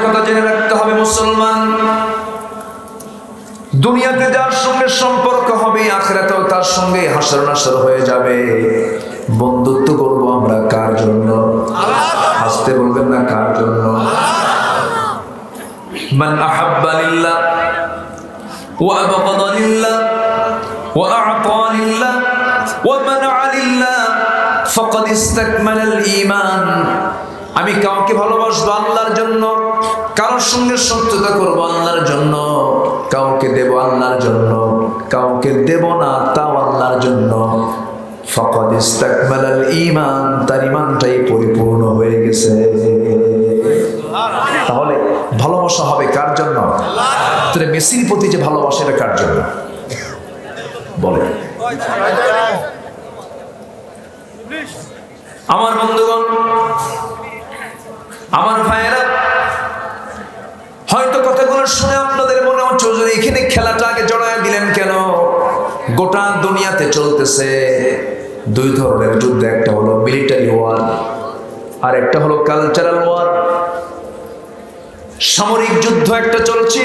কথা জেনে রাখতে হবে মুসলমান, দুনিয়াতে যার সঙ্গে সম্পর্ক হবে আখিরাতেও তার সঙ্গে হাসর নাসর হয়ে যাবে। বন্ধুত্ব করব আমরা কার জন্য? হাসতে বলবেন না, কার জন্য? মান আহাব্বা লিল্লাহ ওয়া আবগাদা লিল্লাহ ওয়া আ'তা লিল্লাহ ওয়া মানা'a লিল্লাহ ফাকাদ ইসতাকমালাল ঈমান। আমি কাউকে ভালোবাসবো আল্লাহর জন্য, কারোর সঙ্গে শত্রুতা করবো আল্লাহর জন্য, কাউকে দেব আল্লাহর জন্য, কাউকে দেব না তাও আল্লাহর জন্য, ফাকাদ ইসতাকমালাল ঈমান, তার ঈমানটাই পরিপূর্ণ হয়ে গেছে। তাহলে ভালোবাসা হবে কার জন্য? তাহলে মেসির প্রতি যে ভালোবাসা এটা কার জন্য বলে? আমার বন্ধুগণ, আমার ভাইয়েরা, হয়তো কথাগুলো শুনে আপনাদের মনে হচ্ছে যে এখানে খেলাটা আগে জড়ায় দিলেন কেন? গোটা দুনিয়াতে চলতেছে দুই ধরনের যুদ্ধ, একটা হলো মিলিটারি ওয়ার আর একটা হলো কালচারাল ওয়ার। সামরিক যুদ্ধ একটা চলছে,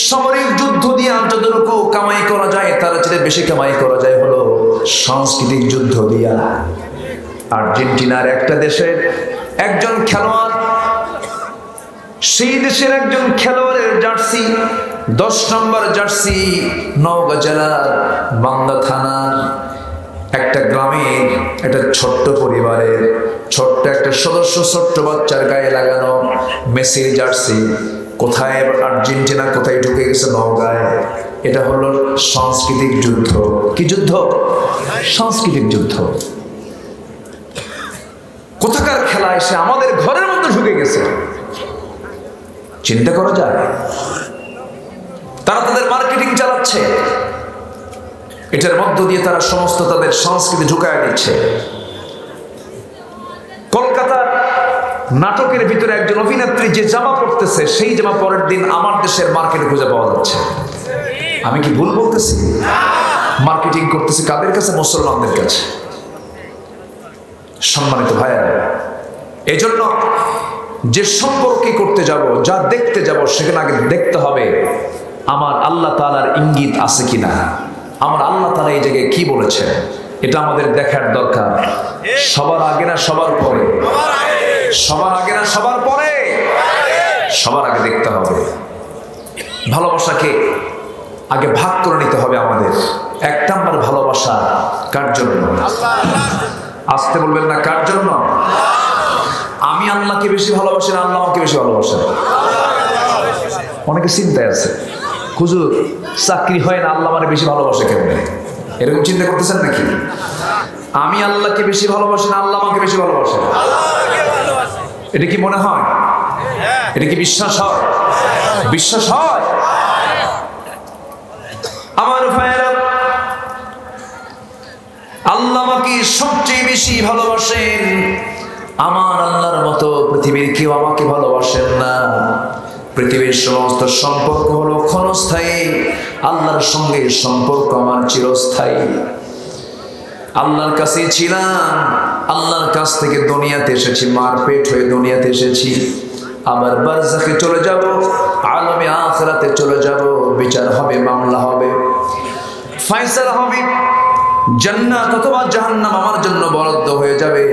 সামরিক যুদ্ধ দিয়ে যতটুকু কামাই করা যায় তার চেয়ে বেশি কামাই করা যায় হলো সাংস্কৃতিক যুদ্ধ দিয়া। আর্জেন্টিনার একটা দেশের একজন খেলোয়াড়, সেই দেশের একজন খেলোয়াড়ের জার্সি 10 নম্বর জার্সি নওগাঁ জেলার বান্দা থানার একটা গ্রামের একটা ছোট্ট পরিবারের ছোট্ট একটা সদস্য, ছোট্ট বাচ্চার গায়ে লাগানো মেসির জার্সি। কোথায় আর্জেন্টিনা কোথায় ঢুকে গেছে? নওগাঁয়। এটা হলো সাংস্কৃতিক যুদ্ধ। কি যুদ্ধ? সাংস্কৃতিক যুদ্ধ। কোথাকার খেলা এসে আমাদের ঘরের মধ্যে ঢুকে গেছে, চিন্তা করা যায়? তারা তাদের মার্কেটিং চালাচ্ছে, এটার মধ্য দিয়ে তারা সমস্ত তাদের সংস্কৃতি ঢুকায় দিচ্ছে। কলকাতার নাটকের ভিতরে একজন অভিনেত্রী যে জামা পরতেছে সেই জামা পরের দিন আমার দেশের মার্কেটে খুঁজে পাওয়া যাচ্ছে। আমি কি ভুল বলতেছি? মার্কেটিং করতেছি কাদের কাছে? মুসলমানদের কাছে। সম্মানিত ভাইয়েরা, এই জন্য যে সম্পর্কে করতে যাব, যা দেখতে যাব, সেখানে আগে দেখতে হবে আমার আল্লাহ তাআলার ইঙ্গিত আছে কিনা, আমার আল্লাহ তাআলা এই জায়গায় কি বলেছেন, এটা আমাদের দেখার দরকার। সবার আগে না সবার পরে? সবার আগে না সবার পরে? সবার আগে দেখতে হবে। ভালোবাসাকে আগে ভাগ করে নিতে হবে আমাদের। 1 নম্বর ভালোবাসা কার জন্য? আসতে বলবেন না, কার জন্য? আমি আল্লাহকে বেশি ভালোবাসি না আল্লাহ আমাকে বেশি ভালোবাসেন? অনেকে চিন্তায় আছে, হুজুর চাকরি হয় না আল্লাহ আমারে বেশি ভালোবাসে কেমনে? এরকম চিন্তা করতেছেন নাকি? আমি আল্লাহকে বেশি ভালোবাসি না আল্লাহ আমাকে বেশি ভালোবাসে? এটা কি মনে হয়? এটা কি বিশ্বাস হয়? বিশ্বাস হয়? আমার ভাইয়েরা, আল্লাহ আমাকে সবচেয়ে বেশি ভালোবাসেন। আমার আল্লাহর মতো পৃথিবীর কেউ আমাকে ভালোবাসেন না। পৃথিবীর সমস্ত সম্পর্ক হলো ক্ষণস্থায়ী, আল্লাহর সঙ্গে সম্পর্ক আমার চিরস্থায়ী। আল্লাহর কাছে ছিলাম, আল্লাহর কাছ থেকে দুনিয়াতে এসেছি, মারপেট হয়ে দুনিয়াতে এসেছি, আবার বারজাখে চলে যাব, আলমে আখিরাতে চলে যাব, বিচার হবে, মামলা হবে, ফয়সালা হবে, জান্নাত অথবা জাহান্নাম আমার জন্য বরাদ্দ হয়ে যাবে।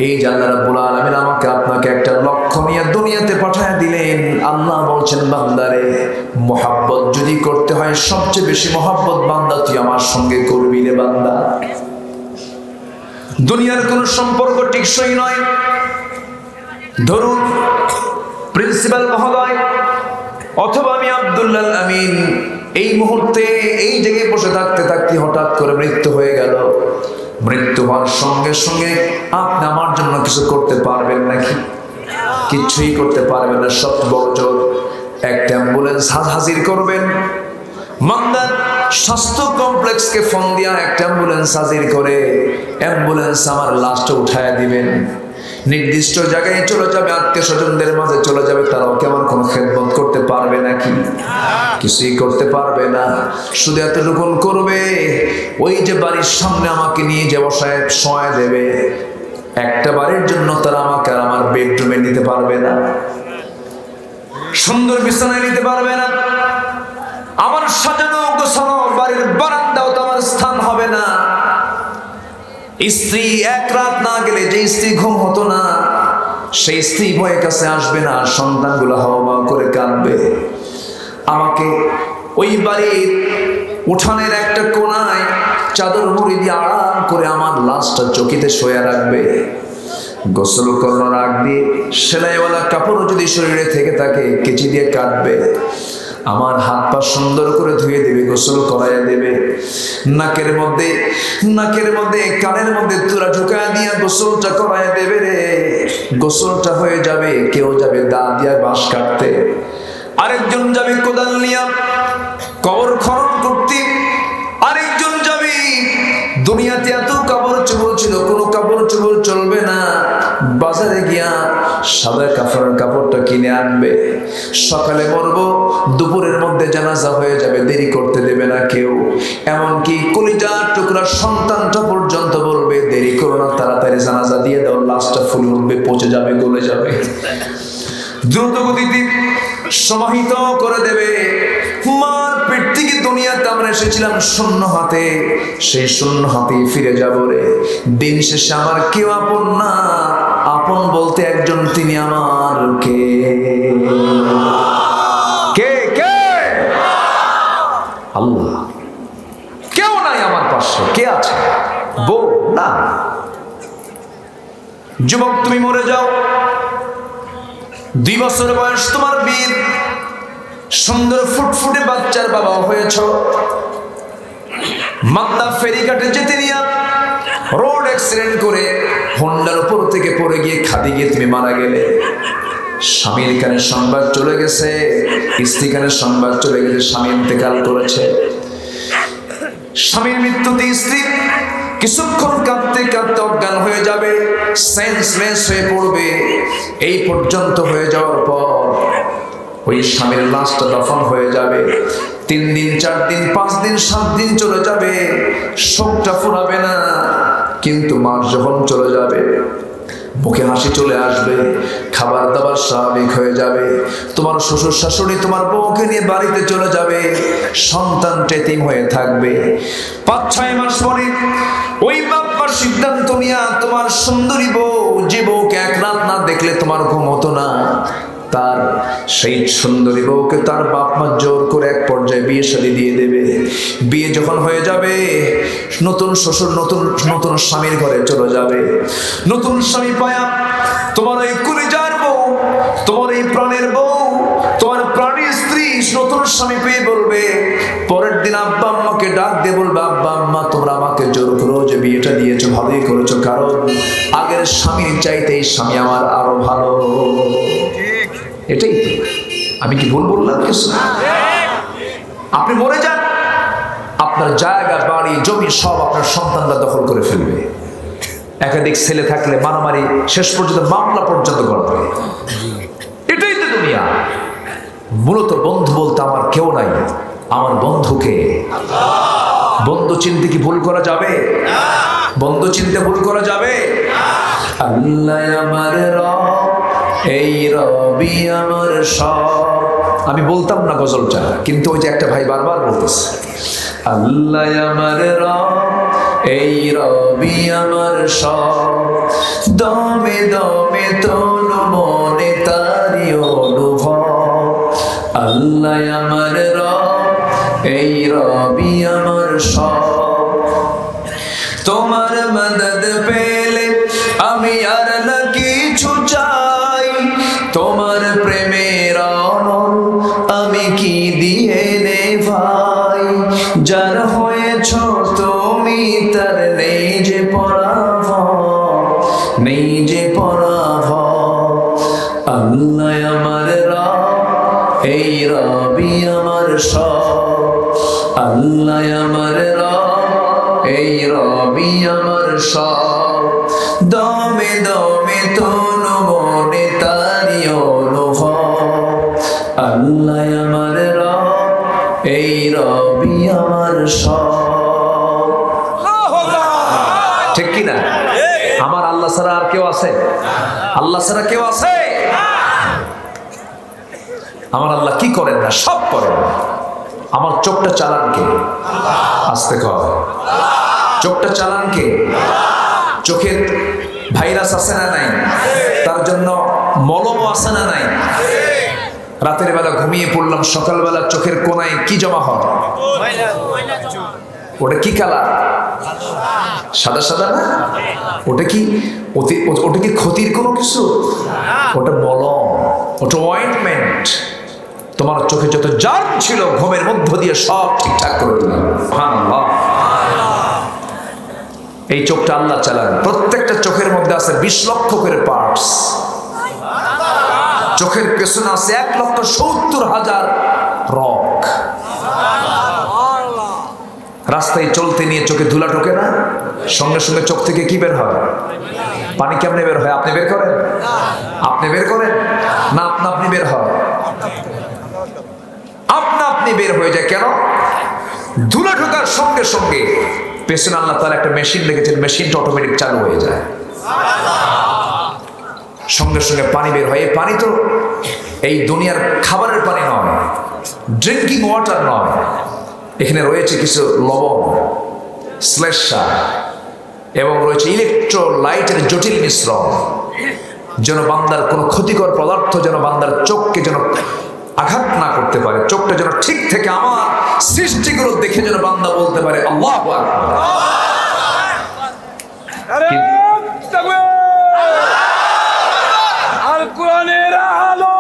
এই যে আল্লাহ রাব্বুল আলামিন আমাকে আপনাকে একটা লক্ষ্য নিয়ে দুনিয়াতে পাঠিয়ে দিলেন। আল্লাহ বলছেন, বান্দারে মহব্বত যদি করতে হয়, সবচেয়ে বেশি মহব্বত বান্দা তুই আমার সঙ্গে করবি রে বান্দা। দুনিয়ার কোন সম্পর্ক টিকসই নয়। ধরুন প্রিন্সিপাল মহোদয় অথবা আমি আব্দুল্লাহ আমিন এই মুহূর্তে এই জায়গায় বসে থাকতে থাকতে হঠাৎ করে মৃত্যু হয়ে গেল। মৃত্যু হওয়ার সঙ্গে সঙ্গে আপনি আমার জন্য কিছু করতে পারবেন নাকি? কিছুই করতে পারবেন না। সব বড় জোর একটা অ্যাম্বুলেন্স হাজির করবেন। মান্দার স্বাস্থ্য কমপ্লেক্সকে ফোন দিয়া একটা অ্যাম্বুলেন্স হাজির করে অ্যাম্বুলেন্স আমার লাশটা উঠায় দিবেন। নির্দিষ্ট জায়গায় চলে যাবে, আত্মীয় স্বজনদের মাঝে চলে যাবে। তারাও কেমন কোন খেদমত করতে পারবে নাকি? কিছুই করতে পারবে না। শুধু এতটুকু করবে, ওই যে বাড়ির সামনে আমাকে নিয়ে যে বসায় শোয়া দেবে, একটা বাড়ির জন্য তারা আমাকে আর আমার বেডরুমে নিতে পারবে না। সুন্দর বিছানায় নিতে পারবে না, আমার সাজানো গোছানো বাড়ির বারান্দাও তো আমার স্থান হবে না। স্ত্রী এক রাত না গেলে যে স্ত্রী ঘুম হতো না, সেই স্ত্রী ভয়ে কাছে আসবে না, সন্তানগুলো হাওয়া করে কাঁদবে। আমাকে ওই বাড়ির উঠানের একটা কোনায় চাদর মুড়ি দিয়ে আরাম করে আমার লাশটা চকিতে শোয়া রাখবে। গোসল করানোর আগ দিয়ে সেলাইওয়ালা কাপড়ও যদি শরীরে থেকে থাকে কেচি দিয়ে কাটবে। আমার হাত পা সুন্দর করে ধুয়ে দেবে, গোসল করাইয়া দেবে। নাকের মধ্যে কানের মধ্যে তুলা ঢুকায় দিয়া গোসলটা করাইয়া দেবে রে। গোসলটা হয়ে যাবে, কেউ যাবে দা দিয়া বাঁশ কাটতে, আরেকজন যাবে কোদাল নিয়া কবর খনন করতে, আরেকজন যাবে। দুনিয়াতে এত কাপড় চোপড় ছিল, কোনো কাপড় চোপড় চলবে না, বাজারে গিয়া সাদা কাপড়ের কাপড়টা কিনে আনবে। সকালে মরবো, দুপুরের মধ্যে জানাজা হয়ে যাবে, দেরি করতে দেবে না কেউ। এমনকি কলিজার টুকরা সন্তানটা পর্যন্ত বলবে দেরি করো না, তাড়াতাড়ি জানাজা দিয়ে দাও, লাশটা ফুলে উঠবে, পচে যাবে, গলে যাবে। দ্রুত গতিতে সমাহিত করে দেবে। মার পেট থেকে দুনিয়াতে আমরা এসেছিলাম শূন্য হাতে, সেই শূন্য হাতে ফিরে যাব রে। দিন শেষে আমার কেউ আপন না, আপন বলতে একজন, তিনি আমার কে কে কে আল্লাহ। কেউ নাই আমার পাশে, কে আছে? বউ না। যুবক তুমি মরে যাও, 2 বছর বয়স তোমার বিয়ে, সুন্দর ফুটফুটে বাচ্চার বাবা হয়েছ। মান্দা ফেরিঘাটে যেতে নিয়ে রোড অ্যাক্সিডেন্ট করে হোন্ডার উপর থেকে পড়ে গিয়ে খাদি গিয়ে তুমি মারা গেলে। স্বামীর কানে সংবাদ চলে গেছে, স্ত্রী কানে সংবাদ চলে গেছে, স্বামী ইন্তেকাল করেছে। স্বামীর মৃত্যুতে স্ত্রী কিছুক্ষণ কাঁদতে কাঁদতে অজ্ঞান হয়ে যাবে, সেন্সলেস হয়ে পড়বে। এই পর্যন্ত হয়ে যাওয়ার পর ওই স্বামীর লাশটা দফন হয়ে যাবে। 3 দিন 4 দিন 5 দিন 7 দিন চলে যাবে, শোকটা ফুরাবে না। কিন্তু মাস যখন চলে যাবে, মুখে হাসি চলে আসবে, খাবার দাবার স্বাভাবিক হয়ে যাবে। তোমার শ্বশুর শাশুড়ি তোমার বউকে নিয়ে বাড়িতে চলে যাবে, সন্তান এতিম হয়ে থাকবে। 5-6 মাস পরে ওই বাবার সিদ্ধান্ত নিয়ে তোমার সুন্দরী বউ, যে বউকে এক রাত না দেখলে তোমার ঘুম হতো না, তার সেই সুন্দরী বউকে তার বাপ মা জোর করে এক পর্যায়ে বিয়ে শাদী দিয়ে দেবে। বিয়ে যখন হয়ে যাবে, নতুন শ্বশুর নতুন স্বামীর ঘরে চলে যাবে। নতুন স্বামী পায়া তোমার এই কলিজার বউ, তোমার এই প্রাণের বউ, তোমার প্রাণের স্ত্রী নতুন স্বামী পেয়ে বলবে, পরের দিন আব্বা আম্মাকে ডাক দিয়ে বলবে, আব্বা আম্মা তোমরা আমাকে জোর করো যে বিয়েটা দিয়েছো, ভালোই করেছো, কারণ আগের স্বামীর চাইতে এই স্বামী আমার আরো ভালো। এটাই তো। আমি কি ভুল বললাম কিছু? আপনি মরে যান, আপনার জায়গা বাড়ি জমি সব আপনার সন্তানরা দখল করে ফেলবে। একাধিক ছেলে থাকলে মারামারি, শেষ পর্যন্ত মামলা পর্যন্ত করবে। এটাই তো দুনিয়া। মূলত বন্ধু বলতে আমার কেউ নাই, আমার বন্ধুকে। বন্ধু চিনতে কি ভুল করা যাবে? বন্ধু চিনতে ভুল করা যাবে? আল্লাহ আমার রব, এই রবি আমার সব। আমি বলতাম না গজলটা, কিন্তু ওই যে একটা ভাই বারবার বলতেছে, আল্লাহ আমার রব, এই রবি আমার সব। দমে দমে তনু মনে তারি অনুভব। আল্লাহ আমার রব, এই রবি আমার সব। তোমার মদদ পেলে আমি আর না কিছু চাই, তোমার প্রেমের অনল আমি কি দিয়ে নে ভাই। যার হয়েছ তুমি তার নেই যে পরাভব, নেই যে পরাভব। আল্লাহ আমার রব, এই রবি আমার সব। আল্লাহ আমার রব, এই রবি আমার সব। দমে দমে তনু মনে তারি অনুভব। আল্লাহ আমার রব, এই রবি আমার সব। ঠিক কিনা? আমার আল্লাহ ছাড়া আর কেউ আছে? আল্লাহ ছাড়া কেউ আছে? আমার আল্লাহ কি করেন না? সব করেন। আমার চোখটা চালান কে? আস্তে কর। চোখটা চালান কে? চোখের ভাইরাস আছে না নাই? তার জন্য মলমও আছে না নাই? রাতের বেলা ঘুমিয়ে পড়লাম, সকালবেলা চোখের কোনায় কি জমা হয়? ওটা কি কালার? সাদা সাদা না? ওটা কি ক্ষতির কোনো কিছু? ওটা মলম, ওটা অয়েন্টমেন্ট। তোমার চোখে যত জার্ম ছিল ঘুমের মধ্য দিয়ে সব ঠিকঠাক করে দিলাম। সুবহানাল্লাহ। এই চোখটা আল্লাহ চালান। প্রত্যেকটা চোখের মধ্যে আছে 20 লক্ষ করে পার্টস। চোখের পেছনে আছে 1,70,000 রক। রাস্তায় চলতে নিয়ে চোখে ধুলা ঢোকে না? সঙ্গে সঙ্গে চোখ থেকে কি বের হয়? পানি কেমনে বের হয়? আপনি বের করেন? আপনি বের করেন না? আপনি বের হয়? আপনি বের হয়ে যায়। কেন? ধুলা ঢোকার সঙ্গে সঙ্গে পেছনে আল্লাহ তাআলা একটা মেশিন রেখেছেন, মেশিনটা অটোমেটিক চালু হয়ে যায়, সঙ্গে সঙ্গে পানি বের হয়। এই পানি তো এই দুনিয়ার খাবারের পানি নয়, ড্রিঙ্কিং ওয়াটার নয়। এখানে রয়েছে কিছু লবণ, শ্লেষ্মা এবং রয়েছে ইলেকট্রোলাইটের জটিল মিশ্রণ, যেন বান্দার কোনো ক্ষতিকর পদার্থ যেন বান্দার চোখকে যেন আঘাত না করতে পারে। চোখটা যেন ঠিক থেকে আমার সৃষ্টিগুলো দেখে যেন বান্দা বলতে পারে আল্লাহু আকবার। আল কোরআনের আলো,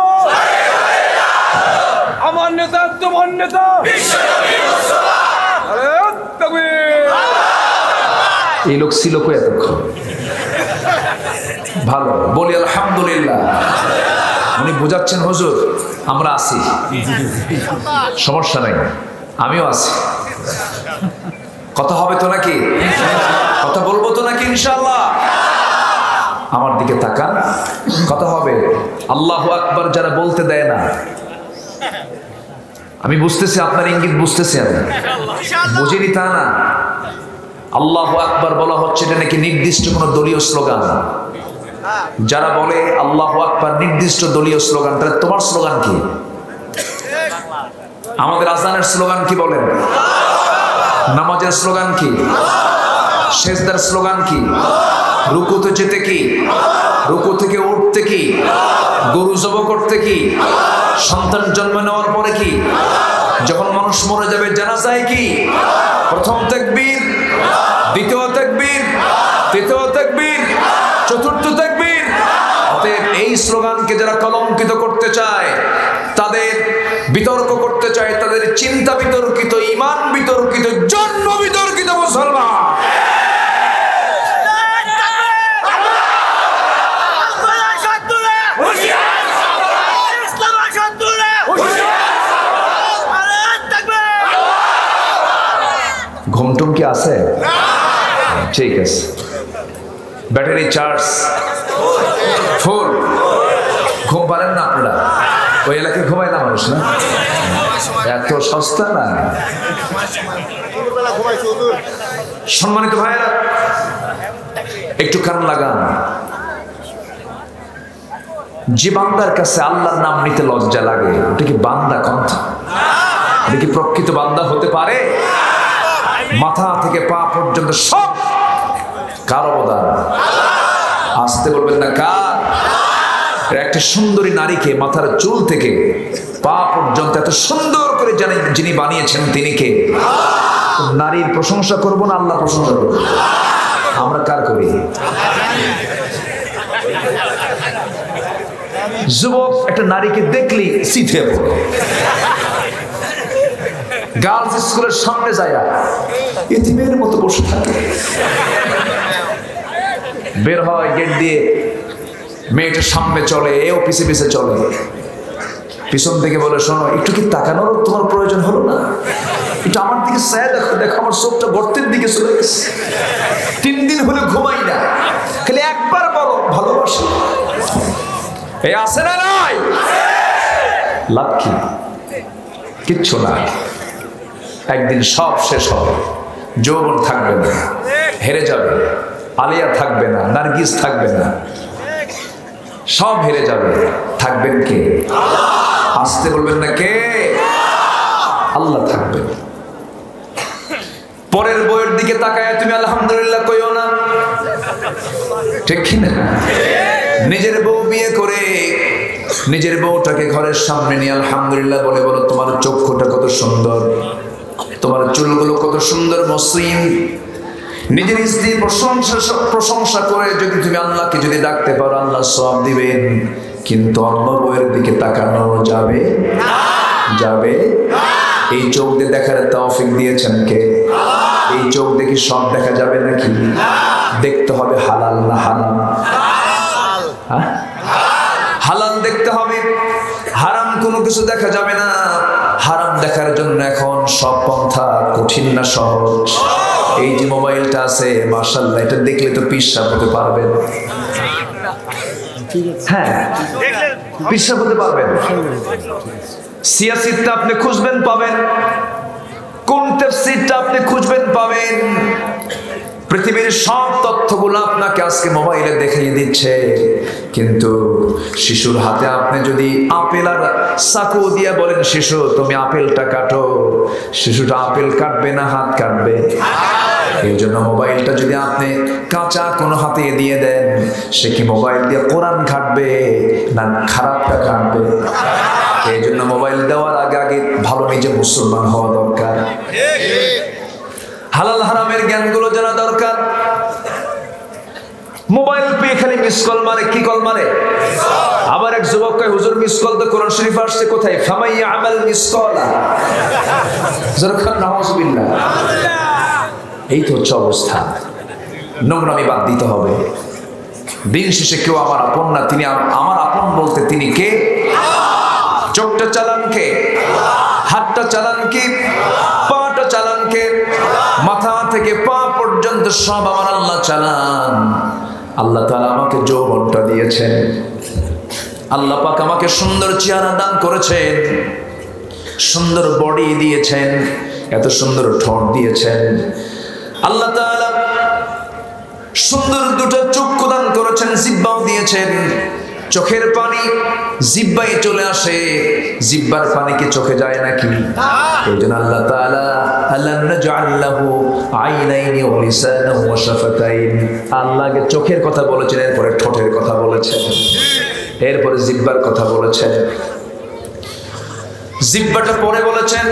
আমার নেতা তোমার নেতা বিশ্বনবী মুস্তাফা। আরে তাকবীর। এই লোক ছিল কই এতক্ষণ? ভালো, বলি আলহামদুলিল্লাহ। উনি বোঝাচ্ছেন হুজুর আমরা আছি, সমস্যা নাই, আমিও আছি। কথা হবে তো নাকি? কথা বলবো তো নাকি ইনশাআল্লাহ? আমার দিকে তাকান, কথা হবে। আল্লাহু আকবার যারা বলতে দেয় না, আমি বুঝতেছি আপনার ইঙ্গিত বুঝতেছি, আমি বুঝিনি তা না। আল্লাহু আকবার বলা হচ্ছে এটা নাকি নির্দিষ্ট কোনো দলীয় স্লোগান। যারা বলে আল্লাহু আকবার নির্দিষ্ট দলীয় স্লোগান, তাহলে তোমার স্লোগান কি? আমাদের আজানের স্লোগান কি বলেন? নামাজের স্লোগান কি? সেজদার স্লোগান কি? রুকুতে যেতে কি? রুকু থেকে উঠতে কি? গরু জবাই করতে কি? সন্তান জন্ম নেওয়ার পরে কি? যখন মানুষ মরে যাবে জানাজায় কি? প্রথম তাকবীর, দ্বিতীয় তাকবীর, তৃতীয় তাকবীর, চতুর্থ তাকবীর। অতএব এই স্লোগানকে যারা কলঙ্কিত করতে চায়, তাদের বিতর্ক করতে চায়, তাদের চিন্তা বিতর্কিত, ঈমান বিতর্কিত, জন্ম বিতর্কিত মুসলমান। ঘুমটুম কি আছে? ঠিক আছে, ব্যাটারি চার্জ ফুল। ঘুম পারেন না আপনারা? ওই এলাকায় ঘুমায় না মানুষ, না? এত সস্তা না। সম্মানিত ভাইয়েরা, একটু কান লাগান। যে বান্দার কাছে আল্লাহর নাম নিতে লজ্জা লাগে, ওটা কি বান্দা কণ্ঠ? এটা কি প্রকৃত বান্দা হতে পারে? মাথা থেকে পা পর্যন্ত সব কার অবদান? আসতে বলবেন না কার? একটা সুন্দরী নারীকে মাথার চুল থেকে পা পর্যন্ত এত সুন্দর করে যিনি বানিয়েছেন তিনি কে? নারীর প্রশংসা করবো না আল্লাহ প্রশংসা করবো? আমরা কার করি? যুবক একটা নারীকে দেখলেই সিথে পড়ে, গার্লস স্কুলের সামনে যায় এতিমের মতো বসে থাকে। বের হয় গেট দিয়ে, মেয়েটার সামনে চলে, এও পিছে পিছে চলে। পিছন থেকে বলে, শোনো একটু কি তাকানোর তোমার প্রয়োজন হলো না? একটু আমার দিকে চায় দেখো, দেখো আমার চোখটা গর্তের দিকে চলে গেছে। 3 দিন হলে ঘুমাই না, খালি একবার বলো ভালোবাসি। এই আছে না নাই? লাভ কি? কিচ্ছু না। একদিন সব শেষ হবে, যৌবন থাকবে না, হেরে যাবে। আলিয়া থাকবে না, নার্গিস থাকবে না, সব হেরে যাবে। থাকবেন কে? আসতে আস্তে বলবেন না, কে? আল্লাহ থাকবে। পরের বউয়ের দিকে তাকায় তুমি আলহামদুলিল্লাহ কইও না, ঠিক কিনা? নিজের বউ বিয়ে করে নিজের বউটাকে ঘরের সামনে নিয়ে আলহামদুলিল্লাহ বলে বলো, তোমার চক্ষুটা কত সুন্দর, তোমার চুলগুলো কত সুন্দর মসৃণ। নিজের স্ত্রীর প্রশংসা করে যদি তুমি আল্লাহকে যদি ডাকতে পারো, আল্লাহ সওয়াব দিবেন। কিন্তু অন্য বউয়ের দিকে তাকানো যাবে যাবে? এই চোখ দিয়ে দেখার তৌফিক দিয়েছেন কে? এই চোখ দেখে সব দেখা যাবে নাকি? দেখতে হবে হালাল না হারাম। হালাল দেখতে হবে, হারাম কোনো কিছু দেখা যাবে না। হারাম দেখার জন্য এখন সব পন্থা কঠিন না সহজ? এই যে মোবাইলটা আছে, মাশাআল্লাহ, এটা দেখলে তো পিশাব হতে পারবেন। হ্যাঁ, পিশাব হতে পারবেন। সিয়াসিটটা আপনি খুঁজবেন পাবেন, কোন তাফসীরটা আপনি খুঁজবেন পাবেন। পৃথিবীর সব তথ্যগুলো আপনাকে আজকে মোবাইলে দেখিয়ে দিচ্ছে। কিন্তু শিশুর হাতে আপনি যদি আপেল আর চাকু দিয়ে বলেন, শিশু তুমি আপেলটা কাটো, শিশুটা আপেল কাটবে না হাত কাটবে। এই জন্য মোবাইলটা যদি আপনি কাঁচা কোনো হাতে দিয়ে দেন, সে কি মোবাইল দিয়ে কোরআন কাটবে না খারাপটা কাটবে? এই জন্য মোবাইল দেওয়ার আগে আগে ভালো নিজে মুসলমান হওয়া দরকার। হালাল হারামের জ্ঞানগুলো জানা দরকার। মোবাইল পেয়ে খালি মিস কল মারে, কি কল মারে? আবার এক যুবক কয়, হুজুর মিস কল তো কোরআন শরীফ আসছে কোথায়? ফামাইয়া আমাল মিসকলা, যখন নাউজুবিল্লাহ। এই তো হচ্ছে অবস্থা। নোংরামি বাদ দিতে হবে। দিন শেষে কেউ আমার আপন না, তিনি আমার আপন বলতে তিনি কে? চোখটা চালান কে? হাতটা চালান কে? পাটা চালান কে? মাথা থেকে পা পর্যন্ত সব আমার আল্লাহ চালান। আল্লাহ তাআলা আমাকে যৌবনটা দিয়েছেন, আল্লাহ পাক আমাকে সুন্দর চেহারা দান করেছেন, সুন্দর বডি দিয়েছেন, এত সুন্দর ঠোঁট দিয়েছেন। আল্লাহ তাআলা সুন্দর দুটো চক্ষু দান করেছেন, জিহ্বাও দিয়েছেন। চোখের পানি জিহ্বায় চলে আসে, জিহ্বার পানি কি চোখে যায় নাকি? এইজন্য আল্লাহ তাআলা আলাম নাজআল লাহু আইনাইনি ওয়া লিসানান ওয়া শাফাতাইন, আল্লাহকে চোখের কথা বলেছেন, এরপরে ঠোঁটের কথা বলেছেন, এরপরে জিহ্বার কথা বলেছেন। জিহ্বাটা পরে বলেছেন,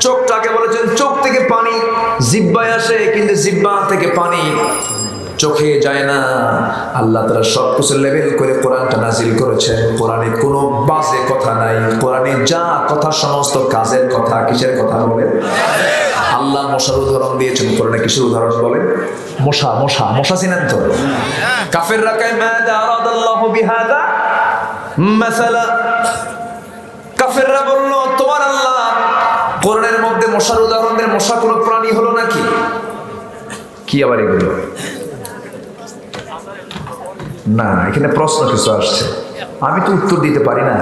চোখটাকে বলেছেন। চোখ থেকে পানি জিহ্বায় আসে, কিন্তু জিহ্বা থেকে পানি চোখে যায় না। আল্লাহ তাআলা সবকিছু লেভেল করে কোরআনটা নাজিল করেছেন। কোরআনে কোনো বাজে কথা নাই, কোরআনে যা কথা সমস্ত কাজের কথা। কিসের কথা বলেন? আল্লাহ মশার উদাহরণ দিয়েছেন কোরআনে। কিসের উদাহরণ বলেন? মশা। মশা মশা চিনেন তো? কাফেররা কয় মাযা আরাদাল্লাহু বিহাযা মাসালা। কাফেররা বলল, তোমার আল্লাহ কোরআনের মধ্যে মশার উদাহরণ দেন, মশা কোনো প্রাণী হলো নাকি? কি আবার এগুলো? না, এখানে প্রশ্ন কিছু আসছে, আমি তো উত্তর দিতে পারি না,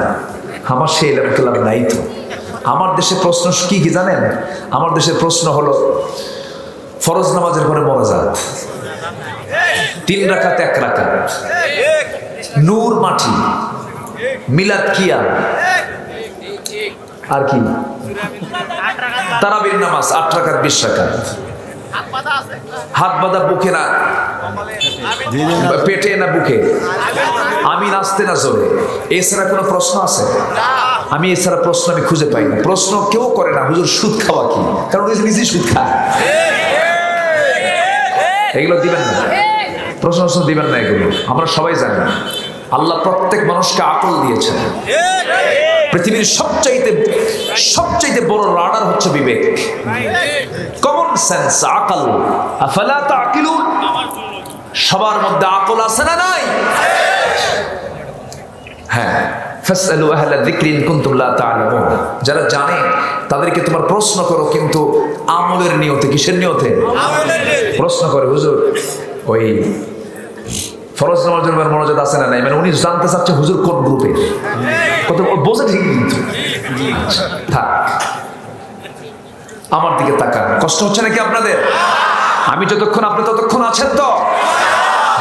আমার সেই এলাম নাই তো। আমার দেশে প্রশ্ন কি কি জানেন? আমার দেশের প্রশ্ন হলো ফরজ নামাজের পরে মোনাজাত, 3 রাকাত 1 রাকাত, নূর মাটি, মিলাদ কিয়াম, আর কি তারাবির নামাজ 8 রাকাত 20 রাকাত, হাত বাঁধা বুকে না পেটে না বুকে, আমি নাচতে না জোরে। এছাড়া কোনো প্রশ্ন আছে? আমি এছাড়া প্রশ্ন আমি খুঁজে পাই না। প্রশ্ন কেউ করে না হুজুর সুদ খাওয়া কি, কারণ নিজেই সুদ খায়। এগুলো দিবেন না, প্রশ্ন দিবেন না, এগুলো আমরা সবাই জানি। আল্লাহ প্রত্যেক মানুষকে আকল দিয়েছেন। পৃথিবীর সবচাইতে বড় রাডার হচ্ছে বিবেক, কমন সেন্স, আকল। আফালা তাকিলুন? সবার মধ্যে আকল আছে না নাই? হ্যাঁ, ফাসআলু আহলা যিকরি ইন কুনতুম লা তা'লামুন। যারা জানে তাদেরকে তোমার প্রশ্ন করো, কিন্তু আমলের নিয়তে। কিসের নিয়তে? প্রশ্ন করে, হুজুর ওই ফরজ নামাজের মনোজাত আছে না নাই? মানে উনি জানতে চাচ্ছে হুজুর কোন গ্রুপে, কত বোঝে ঠিক, কিন্তু থাক, আমার দিকে তাকান। কষ্ট হচ্ছে নাকি আপনাদের? আমি যতক্ষণ, আপনি ততক্ষণ আছেন তো?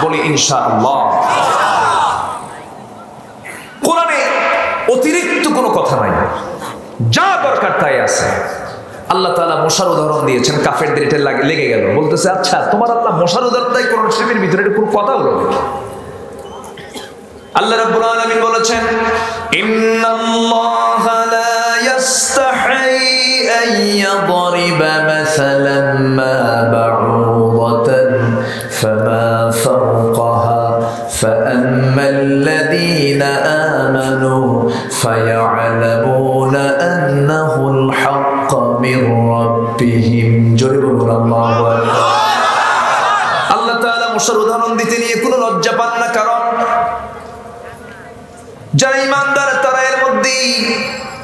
বলি ইনশাআল্লাহ। কোরআনে অতিরিক্ত কোনো কথা নাই। যা দরকার তাই আছে। আল্লাহ তাআলা মশার উদাহরণ দিয়েছেন, কাফেরদের এটা লেগে গেল, বলতেছে আচ্ছা তোমার আল্লাহ মশার উদাহরণ দেয় কোরআন শরীফের ভিতরে, এটা কোনো কথা হলো? আল্লাহ রাব্বুল আলামিন বলেছেন ইন্নাল্লাহা লা ইস্তাহি আন ইয়াদরিবা মাসালান মা বাউদাতান ফামা ফাওকাহা ফাআম্মাল্লাযীনা আমানু ফায়া'লামুনা আন্নাহুল হাক্কু মির রাব্বিহিম। জোরে বলুন আল্লাহু আকবার। আল্লাহ তাআলা মশার উদাহরণ দিতে নিয়ে কোনো লজ্জা পান না, কারণ যারা ইমানদার তারা এর মধ্যেই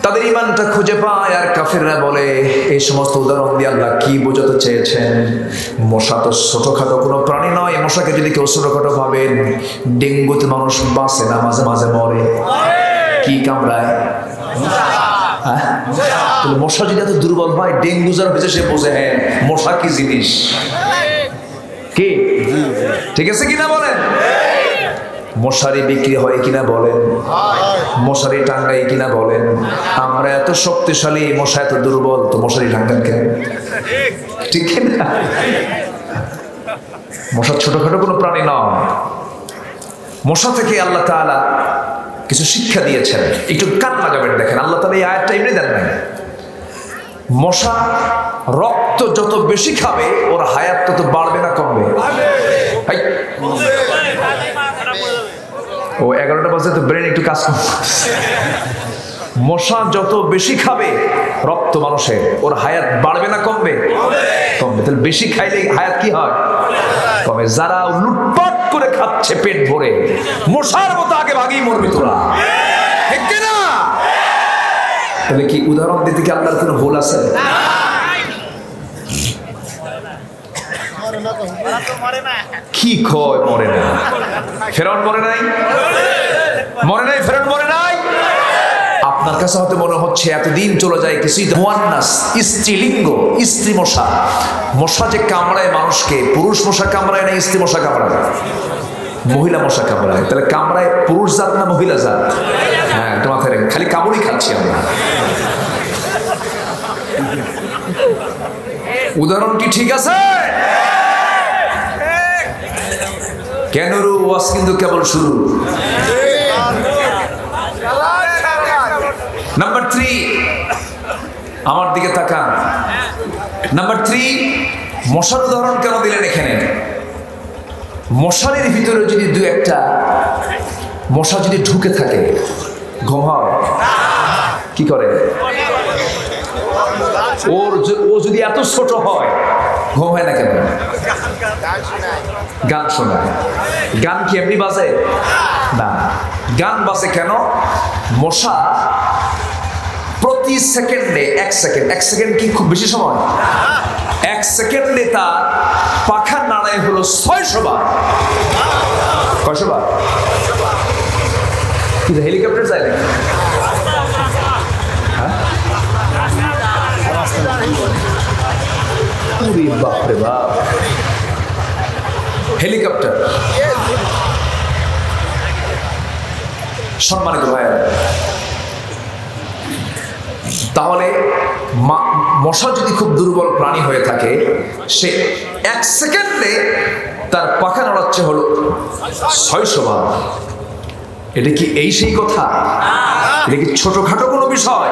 তাদের ইমানটা খুঁজে পায়। আর কাফেররা বলে এই সমস্ত উদাহরণ দিয়ে আল্লাহ কি বোঝাতে চেয়েছেন? মশা তো ছোটখাটো কোনো প্রাণী নয়, মশাকে যদি কেউ ছোটখাটো ভাবেন, ডেঙ্গুতে মানুষ বাঁচে না, মাঝে মাঝে মরে। কি কামড়ায়? মশা যদি এত দুর্বল হয়, ডেঙ্গু যারা হয়েছে সে বোঝে হ্যাঁ মশা কি জিনিস। কি ঠিক আছে কিনা বলেন? মশারি বিক্রি হয় কিনা বলেন? মশারি টাঙ্গাই কিনা বলেন? আমরা এত শক্তিশালী, মশা এত দুর্বল, তো মশারি টাঙ্গান কেন? ঠিক না? মশা ছোটখাটো কোনো প্রাণী নয়। মশা থেকে আল্লাহ তাআলা কিছু শিক্ষা দিয়েছেন, একটু কান লাগাবেন। দেখেন আল্লাহ তাআলা এই আয়াতটা এমনি দেন নাই। মশা রক্ত যত বেশি খাবে ওর হায়াত তত বাড়বে না কমবে? ও 11টা বাজে তো ব্রেন একটু কাজ করছে। মশা যত বেশি খাবে রক্ত মানুষের, ওর হায়াত বাড়বে না কমবে? কমবে। তাহলে বেশি খাইলে হায়াত কি হয়? কমে। যারা লুটপাট করে খাচ্ছে পেট ভরে, মশার মতো আগে ভাগেই মরবি তোরা, ঠিক না? তাহলে কি উদাহরণ দিতে কি আল্লাহর কোনো ভুল আছে? কি কয় মরে না? ফেরাউন মরে নাই? মরে নাই? ফেরাউন মরে নাই? আপনার কাছে হয়তো মনে হচ্ছে এতদিন চলে যায় কিছুই তো। মুয়ান্নাস স্ত্রীলিঙ্গ, স্ত্রী মশা। মশা যে কামড়ায় মানুষকে, পুরুষ মশা কামড়ায় না স্ত্রী মশা কামড়ায়? মহিলা মশা কামড়ায়। তাহলে কামড়ায় পুরুষ জাত না মহিলা জাত? হ্যাঁ, এটা মাথায় রাখেন। খালি কামড়ই খাচ্ছি আমরা। উদাহরণ কি ঠিক আছে? কেন রু ওয়াজ কিন্তু কেবল শুরু। নাম্বার 3, আমার দিকে তাকান। নাম্বার 3, মশার উদাহরণ কেন দিলেন এখানে? মশারির ভিতরে যদি দু একটা মশা যদি ঢুকে থাকে, ঘুম হয়? কি করে? ও যদি এত ছোট হয় ঘুম হয় না কেন? গান শোনায়। গান কি এমনি বাজে না? গান বাজে কেন? মশা প্রতি সেকেন্ডে 1 সেকেন্ড কি খুব বেশি সময়? 1 সেকেন্ডে তার পাখা নাড়ায় হলো 600 বার। কয়শো বার? কিন্তু হেলিকপ্টার যায় না। বাপরে বাপ, হেলিকপ্টার। সম্মানিত ভাইয়েরা, তাহলে মশা যদি খুব দুর্বল প্রাণী হয়ে থাকে, সে 1 সেকেন্ডে তার পাখা নাড়াচ্ছে হলো 600 বার। এটা কি এই সেই কথা? এটা কি ছোটখাটো কোনো বিষয়?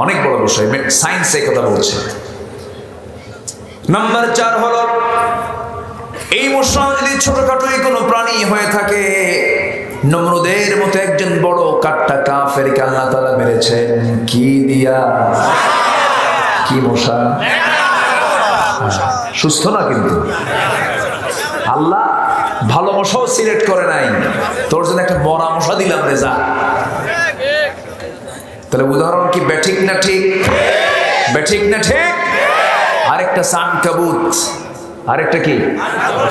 অনেক বড় বিষয়। সায়েন্স এই কথা বলছে। নাম্বার 4 হলো, এই মশা যদি ছোটখাটো কোনো প্রাণী হয়ে থাকে, নমরুদের মতো একজন বড় কাট্টা কাফেরকে আল্লাহ তাআলা মেরেছেন কি দিয়া? কি মশা? সুস্থ না কিন্তু। আল্লাহ ভালো মশাও সিলেক্ট করে নাই, তোর জন্য একটা মরা মশা দিলাম রে যা। তাহলে উদাহরণ কি ব্যাঠিক না ঠিক? ব্যাঠিক না ঠিক? আরেকটা আনকাবুত। আরেকটা কি?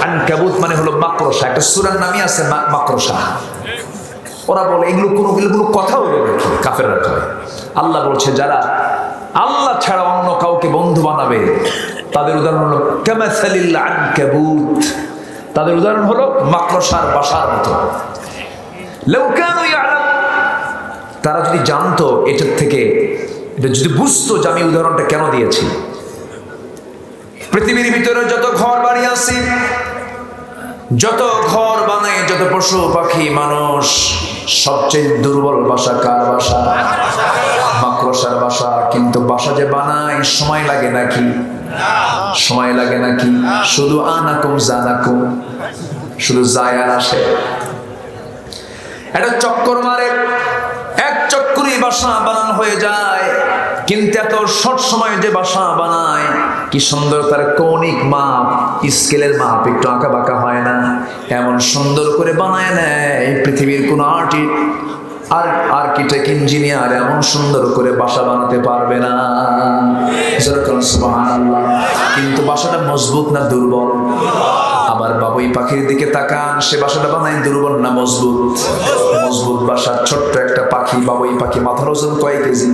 আনকাবুত মানে হলো মাকড়সা। একটা সূরার নামই আছে মাকড়সা। ওরা বলে এগুলো কোনো কথা হলো নাকি? কাফেররা কয়। আল্লাহ বলছে যারা আল্লাহ ছাড়া অন্য কাউকে বন্ধু বানাবে তাদের উদাহরণ হলো কামাসালিল আনকাবুত। তাদের উদাহরণ হলো মাকড়সার বাসার মতো। লাউ কানু ইয়ালাম, তারা যদি জানতো এটার থেকে এটা যদি বুঝতো যে আমি উদাহরণটা কেন দিয়েছি। পৃথিবীর ভিতরে যত ঘর বাড়ি আছে, যত ঘর বানায়, যত পশু পাখি মানুষ, সবচেয়ে দুর্বল বাসা কার বাসা? মাকড়সার বাসা। কিন্তু বাসা যে বানায় সময় লাগে নাকি? সময় লাগে নাকি? শুধু আনাকুম জানাকুম, শুধু যায় আর আসে। একটা চক্কর মারে, এক চক্করে বাসা বানানো হয়ে যায়। কিন্তু এত শর্ট সময়ে যে বাসা বানায়, কি সুন্দর তার কৌণিক মাপ, স্কেলের মাপ একটু আঁকা বাঁকা হয় না, এমন সুন্দর করে বানায় নেয়। পৃথিবীর কোন আর্কিটেক্ট ইঞ্জিনিয়ার এমন সুন্দর করে বাসা বানাতে পারবে না। সুবহানাল্লাহ। কিন্তু বাসাটা মজবুত না দুর্বল? আবার বাবুই পাখির দিকে তাকান, সে বাসাটা বানায় দুর্বল না মজবুত? মজবুত বাসা। ছোট্ট একটা পাখি, বাবুই পাখি, মাথার ওজন কয় কেজি?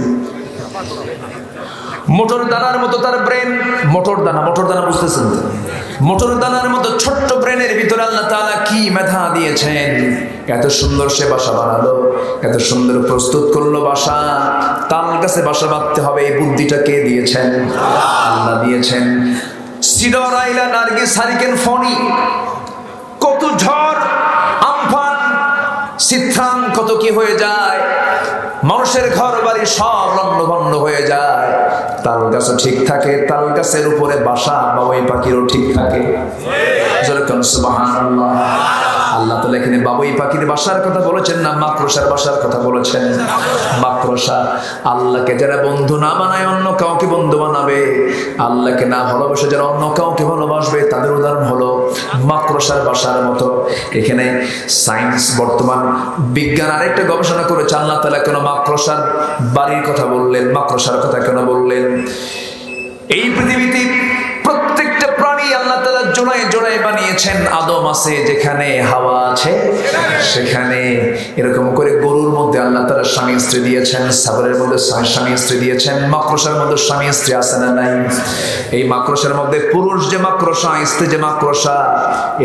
মোটর দানার মতো তার ব্রেন। মোটর দানা বুঝতেছেন? মোটর দানার মতো ছোট্ট ব্রেনের ভিতরে আল্লাহ তাআলা কি মেধা দিয়েছেন! এত সুন্দর সে বাসা বানালো, এত সুন্দর প্রস্তুত করলো বাসা। তাল গাছে বাসা বাঁধতে হবে, এই বুদ্ধিটা কে দিয়েছেন? আল্লাহ দিয়েছেন। সিডর, আইলা, নার্গিস, হারিকেন, ফণি, কত ঝড় আমফান চিত্রাং কত কি হয়ে যায়, মানুষের ঘর বাড়ি সব লন্ডভন্ড হয়ে যায়। তাল গাছও ঠিক থাকে, তাল গাছের উপরে বাসা বাবুই পাখিরও ঠিক থাকে। সুবহানাল্লাহ। আল্লাহ তাআলা এখানে বাবুই পাখির বাসার কথা বলেছেন না মাকড়সার বাসার কথা বলেছেন? মাকড়সা। আল্লাহকে যারা বন্ধু না বানায় অন্য কাউকে বন্ধু বানাবে, আল্লাহকে না ভালোবাসে যারা অন্য কাউকে ভালোবাসবে, তাদের উদাহরণ হলো মাকড়সার বাসার মতো। এখানে সায়েন্স, বর্তমান বিজ্ঞান আরেকটা গবেষণা করেছে, আল্লাহ তাআলা কেন মাকড়সার বাড়ির কথা বললেন, মাকড়সার কথা কেন বললেন? এই পৃথিবীতে প্রত্যেকটা প্রাণী আল্লাহ তাআলা জোড়ায় জোড়ায় বানিয়েছেন। আদম আছে যেখানে, হাওয়া আছে সেখানে। এরকম করে গরুর মধ্যে আল্লাহ তাআলা স্বামী স্ত্রী দিয়েছেন, ছাগলের মধ্যে স্বামী স্ত্রী দিয়েছেন, মাকড়সার মধ্যে স্বামী স্ত্রী আছে না নাই? এই মাকড়সার মধ্যে পুরুষ যে মাকড়সা, স্ত্রী যে মাকড়সা,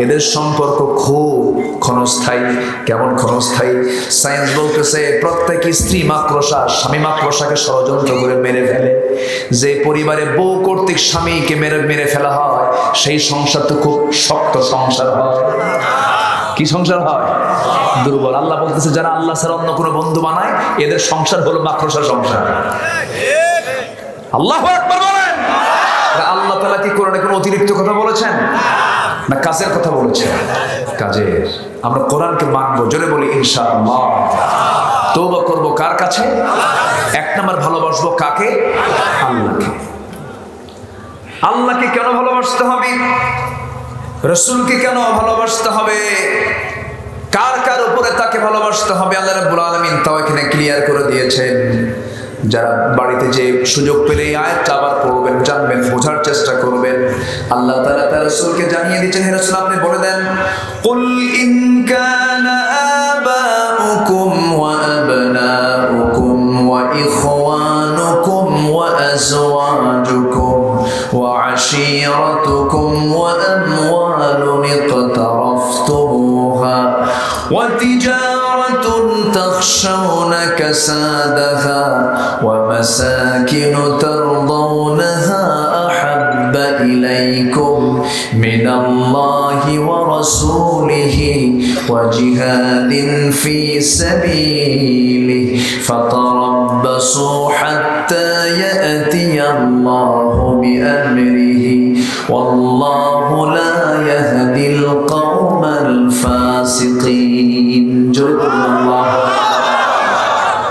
এদের সম্পর্ক খুব ক্ষণস্থায়ী। কেমন ক্ষণস্থায়ী? সায়েন্স বলতেছে প্রত্যেক স্ত্রী মাকড়সা স্বামী মাকড়সাকে ষড়যন্ত্র করে মেরে ফেলে। যে পরিবারে বউ কর্তৃক স্বামীকে মেরে ফেলা হয়, সেই সংসার তো খুব শক্ত সংসার হয়। কি সংসার হয়? দুর্বল। আল্লাহ বলতেছে যারা আল্লাহ ছাড়া অন্য কোনো বন্ধু বানায়, এদের সংসার হলো মাকড়সার সংসার। আল্লাহু আকবার বলেন। আল্লাহ তাআলা কি কোরআনে কোনো অতিরিক্ত কথা বলেছেন না কাজের কথা বলেছেন? কাজের। আমরা কোরআনকে মানবো, জোরে বলি ইনশাআল্লাহ। তওবা করব কার কাছে? এক নাম্বার ভালোবাসবো কাকে? আল্লাহকে। আল্লাহকে কেন ভালোবাসতে হবে? রাসূলকে কেন ভালোবাসতে হবে? কার কার উপরে তাকে ভালোবাসতে হবে? আল্লাহ রাব্বুল আলামিন তাও এখানে ক্লিয়ার করে দিয়েছেন। যারা বাড়িতে যে সুযোগ পেলে এই আয়াতটা আবার পড়বেন, জানবেন, বোঝার চেষ্টা করবেন। আল্লাহ তাআলা তার রাসূলকে জানিয়ে দিচ্ছেন, হে রাসূল আপনি বলে দেন, কুল ইন কানা আবাউকুম ওয়া আবনাউকুম ওয়া ইখওয়ানুকুম ওয়া আজওয়াজুকুম ওয়া আশীরাতুকুম ওয়া আমওয়ালুন ইqtaraftumuha ওয়া তিজারাতুন তাখশাউনা কাসাদাহা ওয়া মাসাকিনু তারদাউনাহা আহাব্বা ইলাইকুম মিনাল্লাহি ওয়া রাসূলিহি ওয়া জিহাদিন ফি সাবিলিহি ফাতারাব্বাসু হাত্তা ইয়াতিয়াল্লাহু বিআমরিহি ওয়াল্লাহু লা ইয়াহদিল কওমাল ফাসিকিন।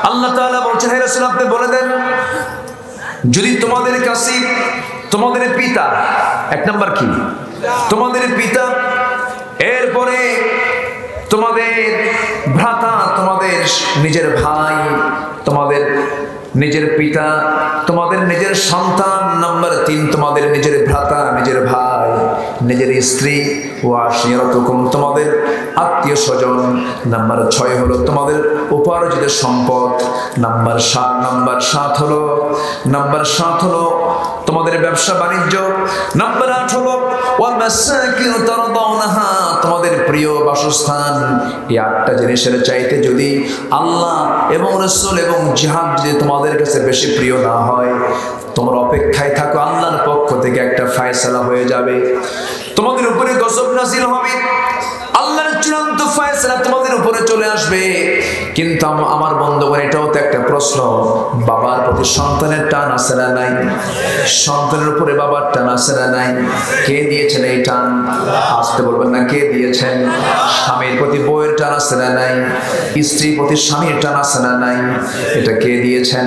আল্লাহ তাআলা বলছেন, হে রাসূল আপনি বলে দেন, যদি তোমাদের কাছে তোমাদের পিতা, এক নাম্বার কি? তোমাদের পিতা, এরপরে তোমাদের ভ্রাতা, তোমাদের নিজের ভাই, তোমাদের নিজের পিতা, তোমাদের নিজের সন্তান, নাম্বার 3 তোমাদের নিজের ভ্রাতা, নিজের ভাই, নিজের স্ত্রী, ও আশিরাতুকুম তোমাদের আত্মীয় স্বজন, নাম্বার 6 হলো তোমাদের উপার্জিত সম্পদ, নাম্বার 7 হলো তোমাদের ব্যবসা বাণিজ্য, নাম্বার 8 হলো ওয়া মাসাকিন তারদাউনাহা তোমাদের প্রিয় বাসস্থান। এই 8টা জিনিসের চাইতে যদি আল্লাহ এবং রাসূল এবং জিহাদ যদি তোমাদের তোমাদের কাছে বেশি প্রিয় না হয়, তোমরা অপেক্ষায় থাকো, আল্লাহর পক্ষ থেকে একটা ফায়সালা হয়ে যাবে, তোমাদের উপরে গজব নাযিল হবে, আল্লাহর চূড়ান্ত ফায়সালা তোমাদের উপরে চলে আসবে। কিন্তু আমার বন্ধুগণ, এটাও তো একটা প্রশ্ন, বাবার প্রতি সন্তানের টান আছে না নাই? সন্তানের উপরে বাবার টান আছে না নাই? কে দিয়েছেন এই টান? আসতে বলবেন না, কে দিয়েছেন? স্বামীর প্রতি বউয়ের টান আছে না নাই? স্ত্রীর প্রতি স্বামীর টান আছে না নাই? এটা কে দিয়েছেন?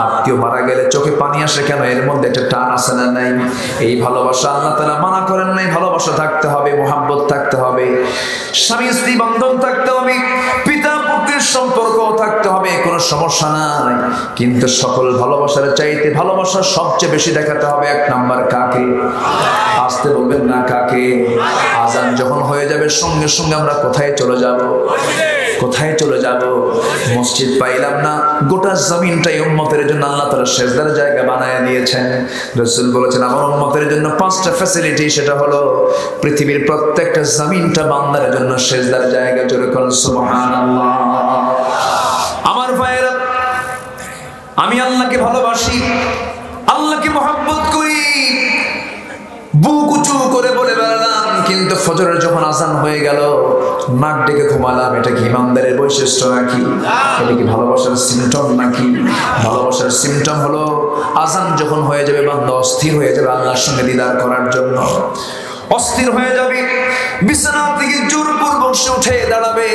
আত্মীয় মারা গেলে চোখে পানি আসে কেন? এর মধ্যে একটা টান আছে না নাই? এই ভালোবাসা আল্লাহ তাআলা মানা করেন নাই, ভালোবাসা থাকতে হবে, মুহাব্বত থাকতে হবে, স্বামী স্ত্রী বন্ধন থাকতে হবে, পিতা পুত্রের সম্পর্ক থাকতে হবে, কোনো সমস্যা নাই। কিন্তু সকল ভালোবাসার চাইতে ভালোবাসা সবচেয়ে বেশি দেখাতে হবে এক নাম্বার কাকে? আসতে বলবেন না, কাকে? আজান যখন হয়ে যাবে সঙ্গে সঙ্গে আমরা কোথায় চলে যাব? কোথায় চলে যাব? মসজিদ পাইলাম না, গোটা জমিনটাই উম্মতের জন্য আল্লাহ তাআলা সেজদার জায়গা বানায় দিয়েছেন। রাসূল বলেছেন আমার উম্মতের জন্য 5টা ফ্যাসিলিটি, সেটা হলো পৃথিবীর প্রত্যেকটা জমিনটা বান্দার জন্য সেজদার জায়গা। জোরে বলুন সুবহানাল্লাহ। আমার ভাইরা, আমি আল্লাহকে ভালোবাসি, আল্লাহকে মহব্বত করি, বুক উঁচু করে বলে বেড়ালাম, কিন্তু ফজরের যখন আজান হয়ে গেল নাক ডেকে ঘুমালাম। এটা কি ইমানদারের বৈশিষ্ট্য নাকি? এটা কি ভালোবাসার সিমটম নাকি? ভালোবাসার সিমটম হলো আজান যখন হয়ে যাবে বান্দা অস্থির হয়ে যাবে আল্লাহর সঙ্গে দিদার করার জন্য, অস্থির হয়ে যাবে, বিছানা থেকে জোরপূর্বক সে উঠে দাঁড়াবে,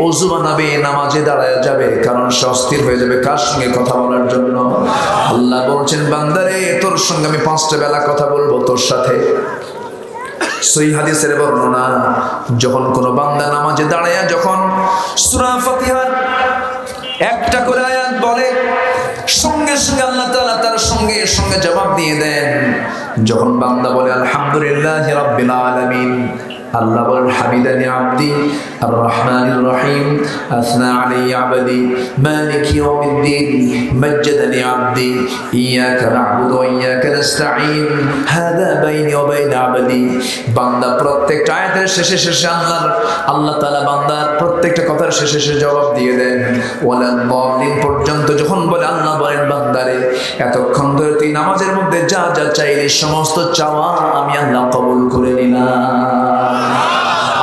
ওযু বানাবে, নামাজে দাঁড়ায় যাবে, কারণ সে অস্থির হয়ে যাবে কার সঙ্গে কথা বলার জন্য? আল্লাহ বলছেন বান্দারে তোর সঙ্গে আমি 5টা বেলা কথা বলবো তোর সাথে। সহিহ হাদিসের বর্ণনা, যখন কোন বান্দা নামাজে দাঁড়ায় যখন সূরা ফাতিহার একটা করে আয়াত বলে, সঙ্গে সঙ্গে আল্লাহ তাআলা তার সঙ্গে সঙ্গে জবাব দিয়ে দেন। যখন বান্দা বলে আলহামদুলিল্লাহি রাব্বিল আলামিন, আল্লাহ বলেন হামিদানি আবদি আর রহমানির রহিম, আসনা আলাইয়া আবদি মালিক ইয়াউমিদ্দিন, মাজ্জাদানি আবদি ইয়াকা না'বুদু ওয়া ইয়াকা নাস্তাঈন, হাদা বাইনি ওয়া বাইনা আবদি। বান্দা প্রত্যেকটা আয়াতের শেষে শেষে আল্লাহ তাআলা বান্দার প্রত্যেকটা কথার শেষে শেষে জবাব দিয়ে দেন। ওয়ালাল দাল্লিন পর্যন্ত যখন বলে আল্লাহ বলেন বান্দারে এতক্ষণ ধরে তুই নামাজের মধ্যে যা যা চাইলি সমস্ত চাওয়া আমি আল্লাহ কবুল করে নিলাম।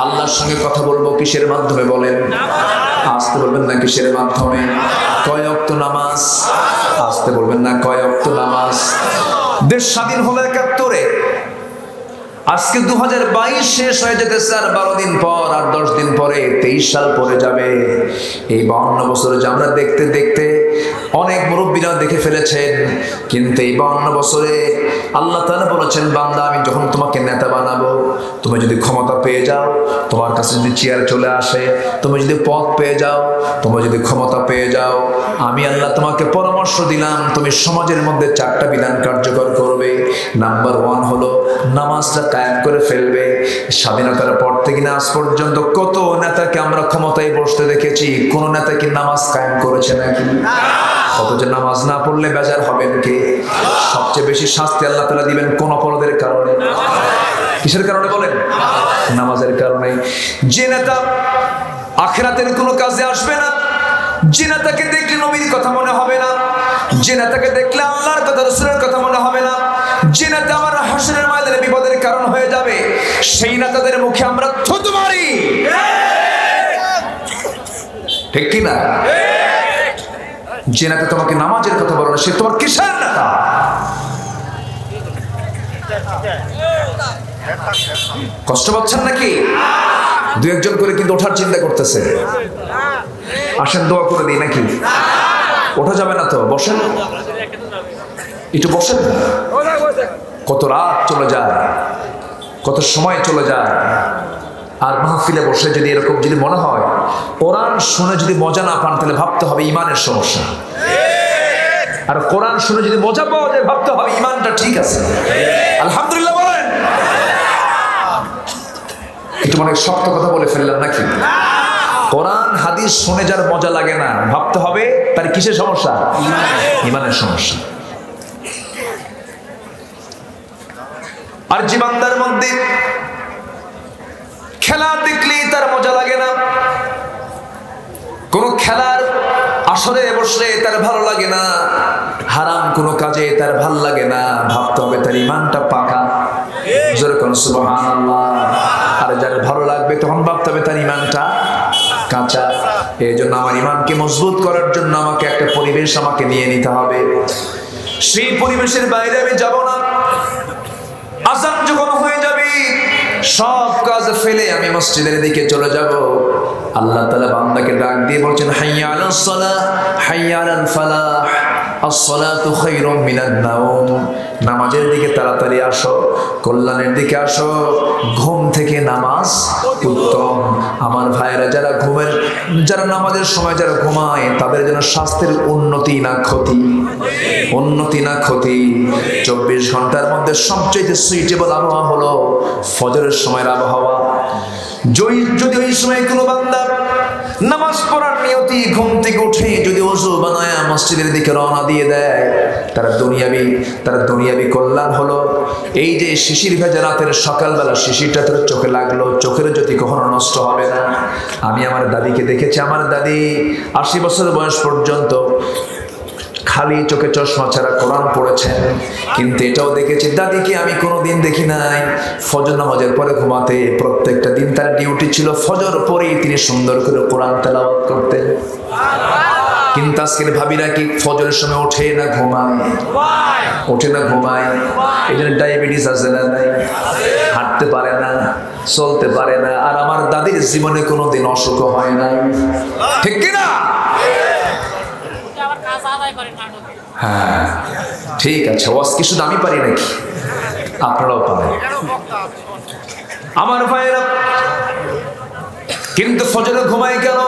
আল্লাহর সঙ্গে কথা বলবো কিসের মাধ্যমে বলেন? আসতে বলবেন না কিসের মাধ্যমে? কয় ওয়াক্ত নামাজ? আসতে বলবেন না কয় ওয়াক্ত নামাজ? দেশ স্বাধীন হলো 71-এ, আজকে 2022 শেষ হয়ে যেতেছে, আর 12 দিন পর আর 10 দিন পরে 23 সাল পরে যাবে। এই 52 বছরে যে আমরা দেখতে দেখতে অনেক মুরব্বীরা দেখে ফেলেছেন, কিন্তু এই 52 বছরে আল্লাহ তাআলা বলেছেন বান্দা আমি যখন তোমাকে নেতা বানাবো, তুমি যদি ক্ষমতা পেয়ে যাও, তোমার কাছে যদি চেয়ার চলে আসে, তুমি যদি পদ পেয়ে যাও, তুমি যদি ক্ষমতা পেয়ে যাও, আমি আল্লাহ তোমাকে পরামর্শ দিলাম তুমি সমাজের মধ্যে 4টা বিধান কার্যকর করবে। নাম্বার 1 হলো নামাজটা কায়েম করে ফেলবে। স্বাধীনতার পর থেকে আজ পর্যন্ত কত নেতাকে আমরা ক্ষমতায় বসতে দেখেছি, কোন নেতা কি নামাজ কায়েম করেছে নাকি? অথচ নামাজ না পড়লে বেজার হবেন কে? সবচেয়ে বেশি শাস্তি আল্লাহ তাআলা দিবেন কোন অপরাধের কারণে? কিসের কারণে বলেন? নামাজের কারণে। যে নেতা আখিরাতের কোনো কাজে আসবে না, যে নেতাকে দেখলে নবীর কথা মনে হবে না, যে নেতাকে দেখলে আল্লাহর কথা রাসূলের কথা মনে হবে না, যে নেতা আমার হাসরের ময়দানে বিপদের কারণ হয়ে যাবে, সেই নেতাদের মুখে আমরা থুতু মারি। ঠিক কি না? যে নেতা তোমাকে নামাজের কথা বলে না, সে তোমার কিসের নেতা? কষ্ট পাচ্ছেন নাকি? 2-1 করে কিন্তু ওঠার চিন্তা করতেছে। আসেন দোয়া করে দিই নাকি? ওঠা যাবে না তো, বসেন একটু, বসেন। কত রাত চলে যায়, কত সময় চলে যায়, আর মাহফিলে বসে যদি এরকম যদি মনে হয় কোরআন শুনে যদি মজা না পান, তাহলে ভাবতে হবে ইমানের সমস্যা। আর কোরআন শুনে যদি মজা পাওয়া যায়, ভাবতে হবে ইমানটা ঠিক আছে। আলহামদুলিল্লাহ বলেন। একটু অনেক শক্ত কথা বলে ফেললাম নাকি? কোরআন হাদিস শুনে যার মজা লাগে না, ভাবতে হবে তার কিসের সমস্যা? ইমানের সমস্যা। আর জীবনদার মধ্যে খেলা দেখলেই তার মজা লাগে না, কোন খেলার আসরে বসলে তার ভালো লাগে না, হারাম কোনো কাজে তার ভালো লাগে না, ভাবতে হবে তার ইমানটা পাকা। যেরকম সুবহানাল্লাহ। আর যার ভালো লাগবে তখন ভাবতে হবে তার ইমানটা কাঁচা। এই জন্য আমার ইমানকে মজবুত করার জন্য আমাকে একটা পরিবেশ আমাকে নিয়ে নিতে হবে। সেই পরিবেশের বাইরে আমি যাব না। আযান যখন হয়ে যাবে সব কাজ ফেলে আমি মসজিদের দিকে চলে যাব। আল্লাহ তাআলা বান্দাকে ডাক দিয়ে বলছেন, হাইয়া আলাস সালাহ হাইয়া আলাল ফালাহ আসসালাতু খায়রুম মিনান নাওম। নামাজের দিকে তাড়াতাড়ি আসো, কল্যাণের দিকে আসো। ঘুম থেকে নামাজ উত্তম। আমার ভাইয়েরা যারা নামাজের সময় যারা ঘুমায় তাদের জন্য স্বাস্থ্যের উন্নতি না ক্ষতি? উন্নতি না ক্ষতি? 24 ঘন্টার মধ্যে সবচেয়ে সুইটেবল আবহাওয়া হলো ফজরের সময়ের আবহাওয়া। যদি ওই সময় কোনো বান্দা নামাজ পড়ার নিয়তি ঘুম থেকে উঠে যদি ওযু বানায় মসজিদের দিকে রওনা দিয়ে দেয়, তার দুনিয়াবি কল্যাণ হলো। এই যে শিশির ভেজা রাতের সকালবেলা শিশিরটা তোর চোখে লাগলো, চোখের জ্যোতি কখনো নষ্ট হবে না। আমি আমার দাদিকে দেখেছি, আমার দাদি 80 বছর বয়স পর্যন্ত খালি চোখে চশমা ছাড়া কোরআন পড়েছেন। কিন্তু এটাও দেখেছি দাদিকে আমি কোনোদিন দেখি নাই ফজর নামাজের পরে ঘুমাতে। প্রত্যেকটা দিন তার ডিউটি ছিল ফজর পরেই তিনি সুন্দর করে কোরআন তেলাওয়াত করতেন। কিন্তু আজকের ভাবিরা কি ফজরের সময় ওঠে না ঘুমায়? ওঠে না ঘুমায়। এই জন্য ডায়াবেটিস আছে না নাই? হাঁটতে পারে না, চলতে পারে না। আর আমার দাদির জীবনে কোনোদিন অসুখ হয় নাই, ঠিক কিনা? হ্যাঁ ঠিক আছে। ওয়াজ কি শুধু আমি পারি নাকি? আপনারাও পারেন আমার ভাইয়েরা। কিন্তু ফজরে ঘুমায় কেন?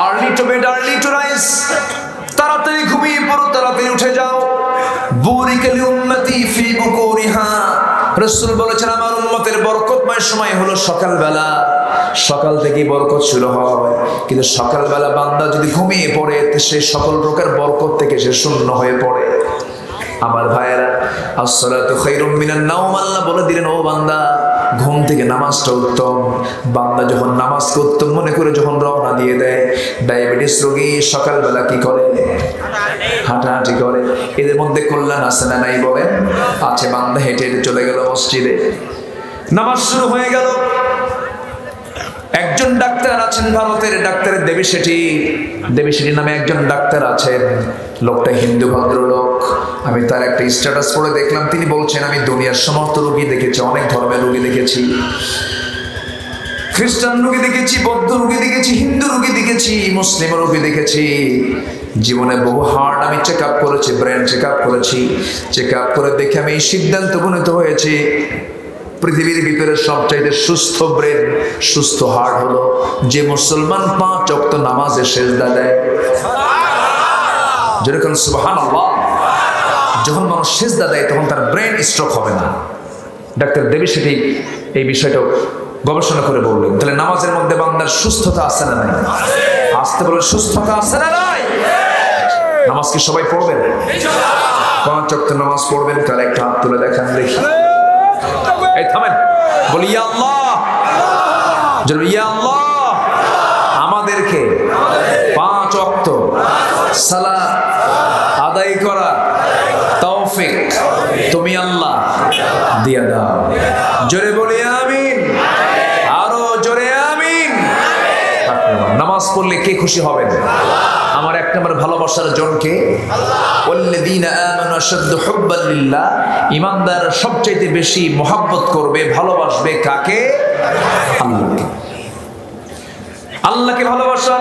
Early to bed early to rise. তাড়াতাড়ি ঘুমিয়ে পড়ো, তাড়াতাড়ি উঠে যাও। বুরিকাল উম্মতি ফি বুকুরিহা। রাসূল বলেছেন আমার উম্মতের বরকতময় সময় হলো সকালবেলা। সকাল থেকে বরকত শুরু হয়। কিন্তু সকালবেলা বান্দা যদি ঘুমিয়ে পড়ে সে সকল প্রকার বরকত থেকে সে শূন্য হয়ে পড়ে। আমার ভাইয়েরা, আসসালাতু খায়রুম মিনান নাওম। আল্লাহ বলে দিলেন, ও বান্দা ঘুম থেকে নামাজটা উত্তম। বান্দা যখন নামাজকে উত্তম মনে করে যখন রওনা দিয়ে দেয়, ডায়াবেটিস রোগী সকালবেলা কি করে? হাঁটাহাঁটি করে। এদের মধ্যে কল্যাণ আছে না নাই বলেন? আছে। বান্দা হেঁটে হেঁটে চলে গেল মসজিদে, নামাজ শুরু হয়ে গেল। একজন ডাক্তার আছেন ভারতের, ডাক্তার দেবী শেঠি নামে একজন ডাক্তার আছেন। লোকটা হিন্দু ভদ্রলোক। আমি তার একটা স্ট্যাটাস পড়ে দেখলাম, তিনি বলছেন আমি দুনিয়ার সমস্ত রোগী দেখেছি, অনেক ধর্মের রোগী দেখেছি, খ্রিস্টান রোগী দেখেছি, বৌদ্ধ রোগী দেখেছি, হিন্দু রোগী দেখেছি, মুসলিম রোগী দেখেছি। জীবনে বহু হার্ট আমি চেক আপ করেছি, ব্রেন চেক আপ করেছি। চেক আপ করে দেখে আমি এই সিদ্ধান্ত উপনীত হয়েছি, পৃথিবীর ভিতরে সবচাইতে সুস্থ ব্রেন, সুস্থ হার্ট হলো যে মুসলমান 5 ওয়াক্ত নামাজে সেজদা দেয়। যেরকম সুবহানাল্লাহ। যখন মানুষ সেজদা দেয় তখন তার ব্রেন স্ট্রোক হবে না। ডাক্তার দেবী শেঠি এই বিষয়টা গবেষণা করে বললেন। তাহলে নামাজের মধ্যে বান্দার সুস্থতা আছে না নাই? আসতে বলে সুস্থতা আছে না নাই? নামাজ কি সবাই পড়বেন? 5 ওয়াক্ত নামাজ পড়বেন? তাহলে একটা হাত তুলে দেখান দেখি। এই থামেন, বলি ইয়া আল্লাহ, ইয়া আল্লাহ। আমাদেরকে 5 ওয়াক্ত সালাত আদায় করা তৌফিক তুমি আল্লাহ দিয়া দাও। জোরে বলি আমিন, আরো জোরে আমিন। নামাজ পড়লে কে খুশি হবেন? আমার 1 নম্বর ভালোবাসার জনকে ওয়াল্লাযীনা আমানু আশাদ্দু হুব্বান লিল্লাহ। ঈমানদার সবচেয়ে বেশি মহব্বত করবে, ভালোবাসবে কাকে? আল্লাহকে। আল্লাহকে ভালোবাসা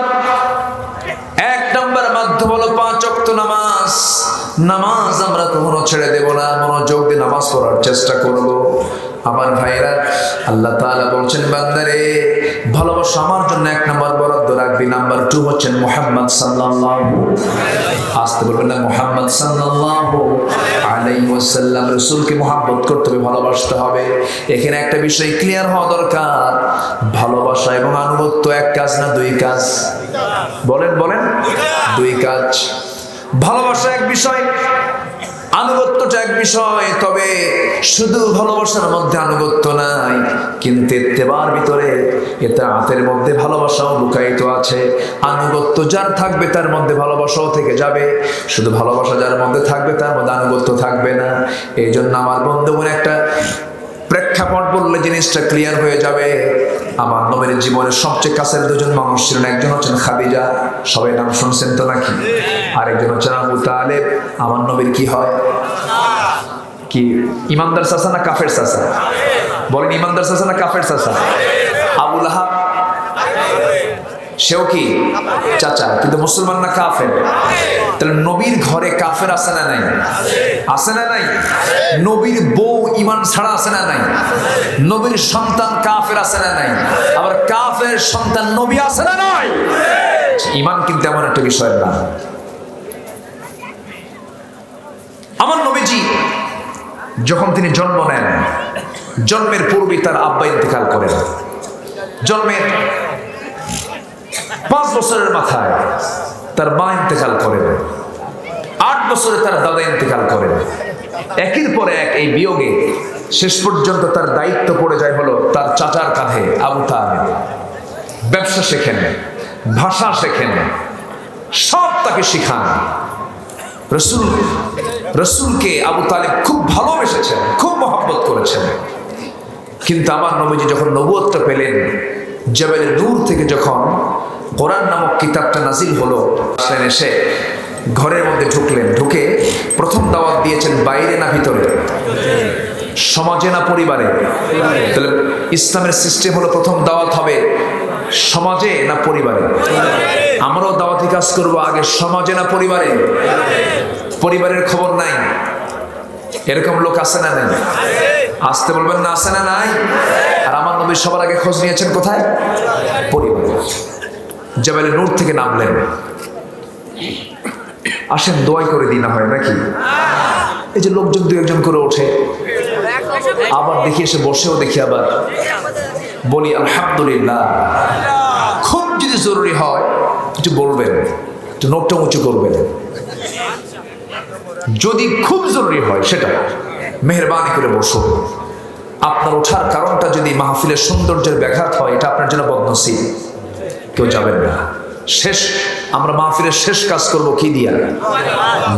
1 নম্বর মাধ্যম হলো 5 ওয়াক্ত নামাজ। নামাজ আমরা কখনো ছেড়ে দেব না, মনোযোগ দিয়ে নামাজ পড়ার চেষ্টা করব। আমার ভাইরা, আল্লাহ তাআলা বলছেন বান্দারে ভালোবাসা আমার জন্য 1 নম্বর বরাদ্দ রাখবি। নাম্বার 2 হচ্ছেন মুহাম্মদ সাল্লাল্লাহু, আসতে বলবেন না, মুহাম্মদ সাল্লাল্লাহু আলাইহি ওয়াসাল্লাম। রাসূলকে মহব্বত করতে হবে, ভালোবাসতে হবে। এখানে একটা বিষয় ক্লিয়ার হওয়া দরকার, ভালোবাসা এবং আনুগত্য 1 কাজ না 2 কাজ? বলেন 2 কাজ। ভালোবাসা এক বিষয়, আনুগত্যটা এক বিষয়, তবে শুধু ভালোবাসার মধ্যে আনুগত্য নাই, কিন্তু ইত্তেবার ভিতরে ইতাআতের মধ্যে ভালোবাসাও লুকায়িত আছে। আনুগত্য যার থাকবে তার মধ্যে ভালোবাসাও থেকে যাবে, শুধু ভালোবাসা যার মধ্যে থাকবে তার মধ্যে আনুগত্য থাকবে না। এই জন্য আমার বন্ধুগণ একটা প্রেক্ষাপট বললে জিনিসটা ক্লিয়ার হয়ে যাবে। আমার নবীর জীবনের সবচেয়ে কাছের দুজন মানুষ ছিলেন, একজন হচ্ছেন খাদিজা, সবাই নাম শুনছেন তো নাকি? আরেকজন হচ্ছেন আবু তালেব। আমার নবীর কি হয়? কি ইমানদার চাচা না কাফের চাচা? বলেন ইমানদার চাচা না কাফের চাচা? আবু লাহাব সেও কি চাচা, কিন্তু মুসলমান না কাফের? তাহলে নবীর ঘরে কাফের আছে না নাই? আছে না নাই? নবীর বউ ইমান ছাড়া আছে না নাই? নবীর সন্তান কাফের আছে না নাই? আবার কাফের সন্তান নবী আছে না নাই? ইমান কিন্তু এমন একটা বিষয় না। আমার নবীজি যখন তিনি জন্ম নেন, জন্মের পূর্বে তার আব্বা ইন্তেকাল করেন। জন্মের 5 বছরের মাথায় তার মা ইন্তেকাল করেন। 8 বছরে তার দাদা ইন্তেকাল করেন। একের পর এক এই বিয়োগে শেষ পর্যন্ত তার দায়িত্ব পড়ে যায় হলো তার চাচার কাঁধে আবু তালেব। ব্যবসা শেখেন, ভাষা শেখেন, সব তাকে শিখান। রসুলকে আবু তালেব খুব ভালোবেসেছেন, খুব মহব্বত করেছেন। কিন্তু আমার নবীজি যখন নবুয়তটা পেলেন, জাবালে নূর থেকে যখন কোরআন নামক কিতাবটা নাজিল হলো, এসে ঘরের মধ্যে ঢুকলেন। ঢুকে প্রথম দাওয়াত দিয়েছেন বাইরে না ভিতরে? সমাজে না পরিবারে? তাহলে ইসলামের সিস্টেম হলো প্রথম দাওয়াত হবে সমাজে না পরিবারে? আমরাও দাওয়াতি কাজ করবো আগে সমাজে না পরিবারে? পরিবারের খবর নাই, এরকম লোক আছে না নাই? আসতে বলবেন না, আছে না নাই? আর আমার নবী সবার আগে খোঁজ নিয়েছেন কোথায়? পরিবারে। জাবালে নূর থেকে নামলেন। আসেন দোয়া করে দিই না হয় নাকি? এই যে লোকজন 2-1 করে ওঠে, আবার দেখি এসে বসেও দেখি, আবার বলি আলহামদুলিল্লাহ। খুব যদি জরুরি হয় একটু বলবেন, একটু নোটটা উঁচু করবেন। যদি খুব জরুরি হয় সেটা মেহেরবানি করে বসুন। আপনার ওঠার কারণটা যদি মাহফিলের সৌন্দর্যের ব্যাঘাত হয়, এটা আপনার জন্য বদনসিব, কেউ যাবেন না। শেষ আমরা মাহফিলের শেষ কাজ করব কি দিয়া?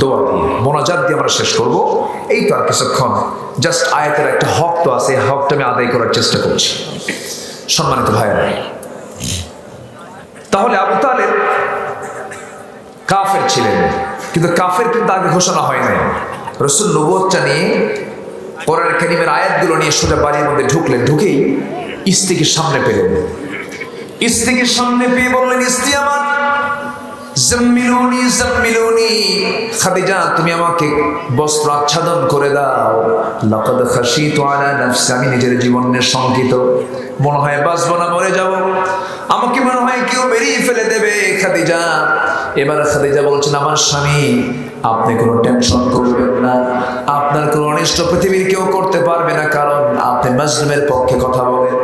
দোয়া দিয়ে, মোনাজাত দিয়ে আমরা শেষ করব। এই তো আর কিছুক্ষণ, জাস্ট আয়াতের একটা হক তো আছে, এই হকটা আমি আদায় করার চেষ্টা করছি। সম্মানিত ভাইরা, তাহলে আবু তালেব কাফের ছিলেন, কিন্তু কাফের কিন্তু আগে ঘোষণা হয় নাই। রাসূল নবুয়তটা নিয়ে কোরআন কারীমের আয়াতগুলো নিয়ে সোজা বাড়ির মধ্যে ঢুকলেন। ঢুকেই স্ত্রীকে সামনে পেলেন। স্ত্রীকে সামনে পেয়ে বললেন, স্ত্রী আমার, জাম্মিলুনি জাম্মিলুনি, খাদিজা তুমি আমাকে বস্ত্র আচ্ছাদন করে দাও। লাকাদ খাশিতু আলা নাফসি, আমি নিজের জীবনের শঙ্কিত, মনে হয় বাঁচবো না, মরে যাব, আমাকে মনে হয় কেউ মেরেই ফেলে দেবে। খাদিজা, এবার খাদিজা বলছেন, আমার স্বামী আপনি কোনো টেনশন করবেন না, আপনার কোনো অনিষ্ট পৃথিবীর কেউ করতে পারবে না, কারণ আপনি মাজলুমের পক্ষে কথা বলেন,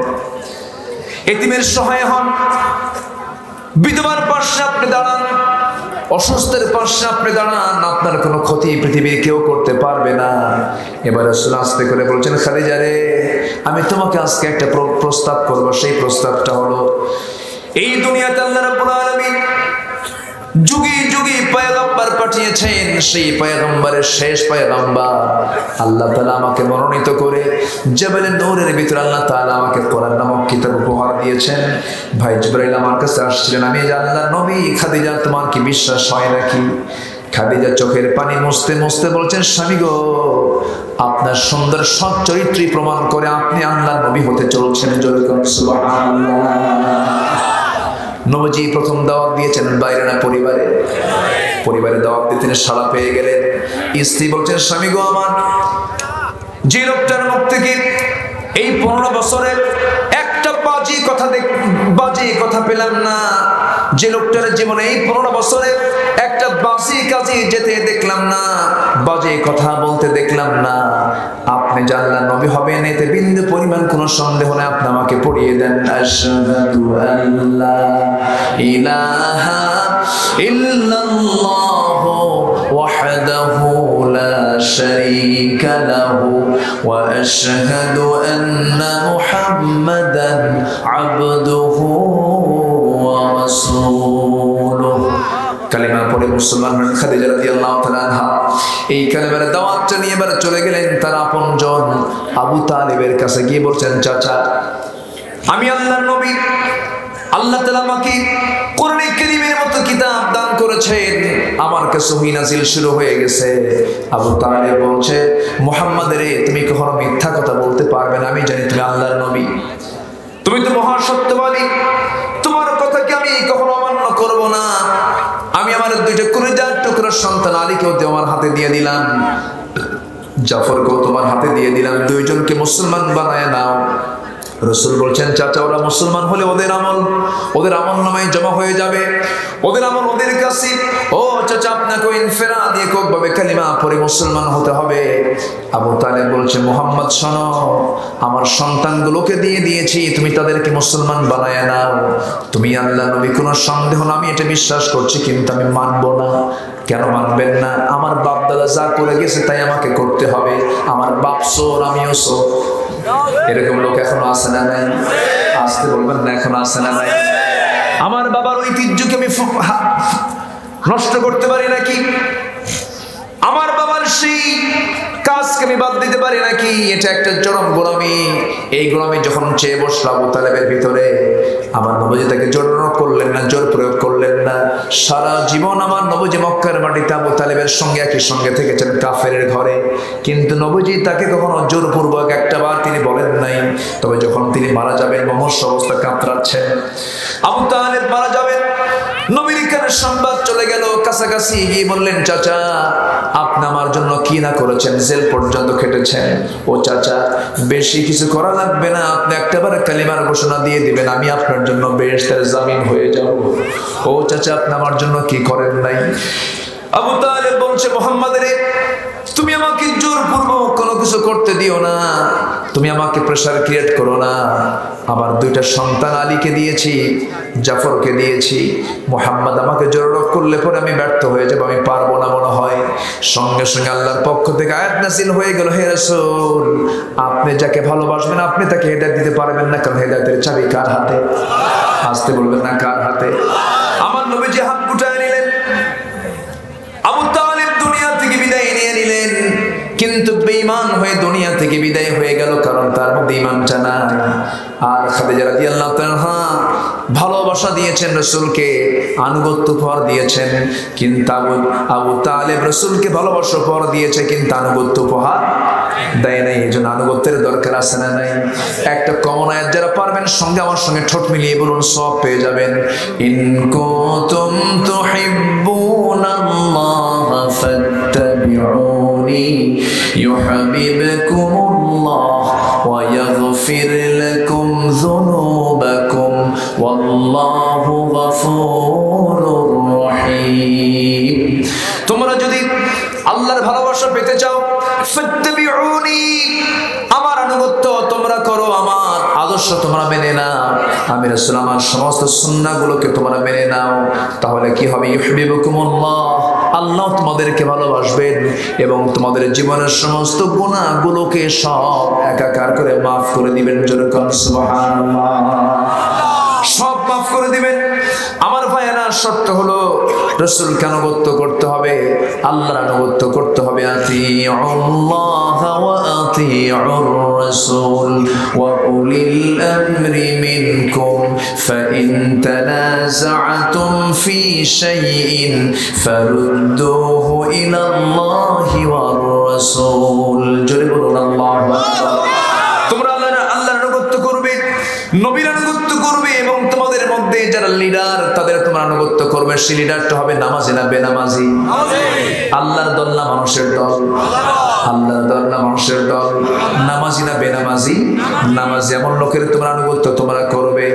এতিমের সহায় হন, বিধবার পাশে আপনি দাঁড়ান, অসুস্থের পাশে আপনি দাঁড়ান, আপনার কোনো ক্ষতি পৃথিবীর কেউ করতে পারবে না। এবার রাসূল আস্তে করে বলছেন, খাদিজা রে, আমি তোমাকে আজকে একটা প্রস্তাব করব। সেই প্রস্তাবটা হলো, এই দুনিয়াতে আল্লাহ রাব্বুল আলামিন যুগে যুগে পয়গম্বর পাঠিয়েছেন। সেই পয়গম্বরের শেষ পয়গম্বর আল্লাহ তাআলা আমাকে মনোনীত করে জাবালে নূরের ভিতরে আল্লাহ তাআলা আমাকে কোরআন নামক কিতাব উপহার দিয়েছেন। ভাই জিবরাইল আমার কাছে আসছিলেন, আমি আল্লাহর নবী, খাদিজা তোমার কি বিশ্বাস হয় নাকি? খাদিজা চোখের পানি মুছতে মুছতে বলছেন, স্বামী গো, আপনার সুন্দর সৎ চরিত্রই প্রমাণ করে আপনি আল্লাহর নবী হতে চলছেন। জোরে বলুন সুবহানাল্লাহ। নবীজি প্রথম দাওয়াত দিয়েছেন বাইরে না পরিবারে? পরিবারে দাওয়াত দিয়ে তিনি সাড়া পেয়ে গেলেন। স্ত্রী বলছেন, স্বামী গো আমার, যে লোকটার মুখ থেকে এই 15 বছরে একটা বাজে কথা পেলাম না, যে লোকটার জীবনে এই 15 বছরে একটা বাজে কাজে যেতে দেখলাম না, বাজে কথা বলতে দেখলাম না, আপনি জানলেন নবী হবেন, এতে বিন্দু পরিমাণ কোনো সন্দেহ নেই। আপনি আমাকে পড়িয়ে দেন, আশহাদু আল্লা ইলাহা ইল্লাল্লাহু ওয়াহদাহু লা شريك له وأشهد أن محمدا عبده ورسوله কালিমা পড়ে মুসলমান হলেন খাদিজা রাদিয়াল্লাহু তাআলা আনহা। এই কালিমার দাওয়াতটা নিয়ে এবার চলে গেলেন তার আপনজন আবু তালিবের কাছে গিয়ে বলছেন, চাচা আমি আল্লাহর নবী, আল্লাহ তাআলা আমাকে কোরআনে কারীমের মতো কিতাব দান করেছেন, আমার কাছে ওহী নাযিল শুরু হয়ে গেছে। আবু তালিব বলছে, মুহাম্মদ রে তুমি কখনো মিথ্যা কথা বলতে পারবে না, আমি জানি তুমি আল্লাহর নবী, তুমি তো মহা সত্যবাদী, তোমার কথাকে আমি কখনো অমান্য করব না। আমি আমার দুইটা কলিজার টুকরার সন্তান আলীকেও আমার হাতে দিয়ে দিলাম, জাফরকেও তোমার হাতে দিয়ে দিলাম, দুইজনকে মুসলমান বানায় নাও। রাসূল বলছেন, চাচা ওরা মুসলমান হলে ওদের আমল নামায় জমা হয়ে যাবে, ওদের আমল ওদের কাছে। ও চাচা আপনাকে ইনফিরাদ এককভাবে কালিমা পড়ে মুসলমান হতে হবে। আবু তালেব বলছে, মুহাম্মদ শোনো, আমার সন্তানগুলোকে দিয়ে দিয়েছি, তুমি তাদেরকে মুসলমান বানায় নাও। তুমি আল্লাহ নবী, কোনো সন্দেহ না, আমি এটা বিশ্বাস করছি, কিন্তু আমি মানবো না। কেন মানবেন না? আমার বাপ দাদা যা করে গেছে তাই আমাকে করতে হবে, আমার বাপ চোর আমিও চোর। এরকম লোক এখনো আছে না নাই? আসতে বলবেন না, এখনো আছে না নাই? আমার বাবার ঐতিহ্যকে আমি নষ্ট করতে পারি নাকি? আমার বাবার সেই কাজকে আমি বাদ দিতে পারি নাকি? এটা একটা চরম গোলামি। এই গোলামি যখন চেয়ে বসল আবু তালেবের ভিতরে, আমার নবজি তাকে জোর করলেন না, জোর প্রয়োগ করলেন না। সারা জীবন আমার নবজি মক্কার মাটিতে আবু তালেবের সঙ্গে একই সঙ্গে থেকেছেন কাফেরের ঘরে, কিন্তু নবজি তাকে কখনো জোরপূর্বক একটা বার তিনি বলেন নাই। তবে যখন তিনি মারা যাবেন, মহর্ষ অবস্থা কাতরাচ্ছেন, আবু তালেব মারা যাবেন, নবীর কানে সংবাদ চলে গেল, কাছাকাছি গিয়ে বললেন, চাচা আপনি আমার জন্য কি না করেছেন, জেল পর্যন্ত খেটেছেন। ও চাচা বেশি কিছু করা লাগবে না, আপনি একটাবার কালিমার ঘোষণা দিয়ে দিবেন, আমি আপনার জন্য বেহেশতের জামিন হয়ে যাব। ও চাচা আপনি আমার জন্য কি করেন নাই? আবু তালেব বলছে, মুহাম্মদ রে তুমি আমাকে জোরপূর্বক কোনো কিছু করতে দিও না, তুমি আমাকে প্রেসার ক্রিয়েট করো না। আমার দুইটা সন্তান আলীকে দিয়েছি, জাফরকে দিয়েছি, মুহাম্মদ আমাকে জোর করলে পরে আমি ব্যর্থ হয়ে যাব, আমি পারবো না মনে হয়। সঙ্গে সঙ্গে আল্লাহর পক্ষ থেকে আয়াত নাযিল হয়ে গেল, হে রাসূল আপনি যাকে ভালোবাসবেন আপনি তাকে হেদায়েত দিতে পারবেন না, কারণ হেদায়েতের চাবি কার হাতে? আসতে বলবেন না, কার হাতে? আমার নবীজি হাত গুটায় নিলেন, আবু তালেব দুনিয়া থেকে বিদায় নিয়ে নিলেন, কিন্তু বেঈমান হয়ে দুনিয়া থেকে বিদায় হয়ে গেল, কারণ তার মধ্যে ঈমানটা নাই। আর খাদিজা রাদিয়াল্লাহু তাআলা ভালোবাসা দিয়েছেন রাসূলকে, আনুগত্য উপহার দিয়েছেন, কিন্তু আবু তালেব রাসূলকে ভালোবাসা উপহার দিয়েছে, কিন্তু আনুগত্য উপহার দেয় নাই। এজন্য আনুগত্যের দরকার আছে না নাই? একটা কমন আয়াত যারা পারবেন সঙ্গে আমার সঙ্গে ঠোঁট মিলিয়ে বলুন, সওয়াব পেয়ে যাবেন। ইন কুনতুম তুহিব্বুনাল্লাহ ফাত্তাবিউনি ইউহিব্বুকুমুল্লাহ ওয়া ইয়াগফির লাকুম যুনুবাকুম ওয়াল্লাহু গফুরুর রহিম। তোমরা যদি আল্লাহর ভালোবাসা পেতে চাও, ফাত্তাবিউনি আমার আনুগত্য তোমরা করো, আমার আদর্শ তোমরা মেনে নাও, আমি রাসূল আমার সমস্ত সুন্নাহগুলোকে তোমরা মেনে নাও, তাহলে কি হবে? ইউহিব্বুকুমুল্লাহ, আল্লাহ তোমাদেরকে ভালোবাসবেন এবং তোমাদের জীবনের সমস্ত গুনাহগুলোকে সব একাকার করে মাফ করে দিবেন। জোরে বলুন সুবহানাল্লাহ। সব মাফ করে দিবেন। আমার ভাইয়েরা, শর্ত হলো রাসূলকে আনুগত্য করতে হবে, আল্লাহর আনুগত্য করতে হবে। আতিউল্লাহ ওয়া আতিউর রাসূল ওয়া উলিল আমরি মিনকুম ফাইন তানাযা'তুম ফি শাইইন ফারুদ্দুহু ইলাল্লাহি ওয়ার রাসূল। জোরে বলুন আল্লাহু আকবার। তোমরা আল্লাহর আনুগত্য করবে, নবীর আনুগত্য করবে, এবং তোমাদের মধ্যে যারা লিডার তাদের তোমরা আনুগত্য করবে। সেই লিডারটা হবে নামাজি না বেনামাজি? আল্লাহর দল না মানুষের দল? আল্লাহর দল না মানুষের দল? নামাজি না বেনামাজি? নামাজি। এমন লোকের তোমরা আনুগত্য তোমরা করবে।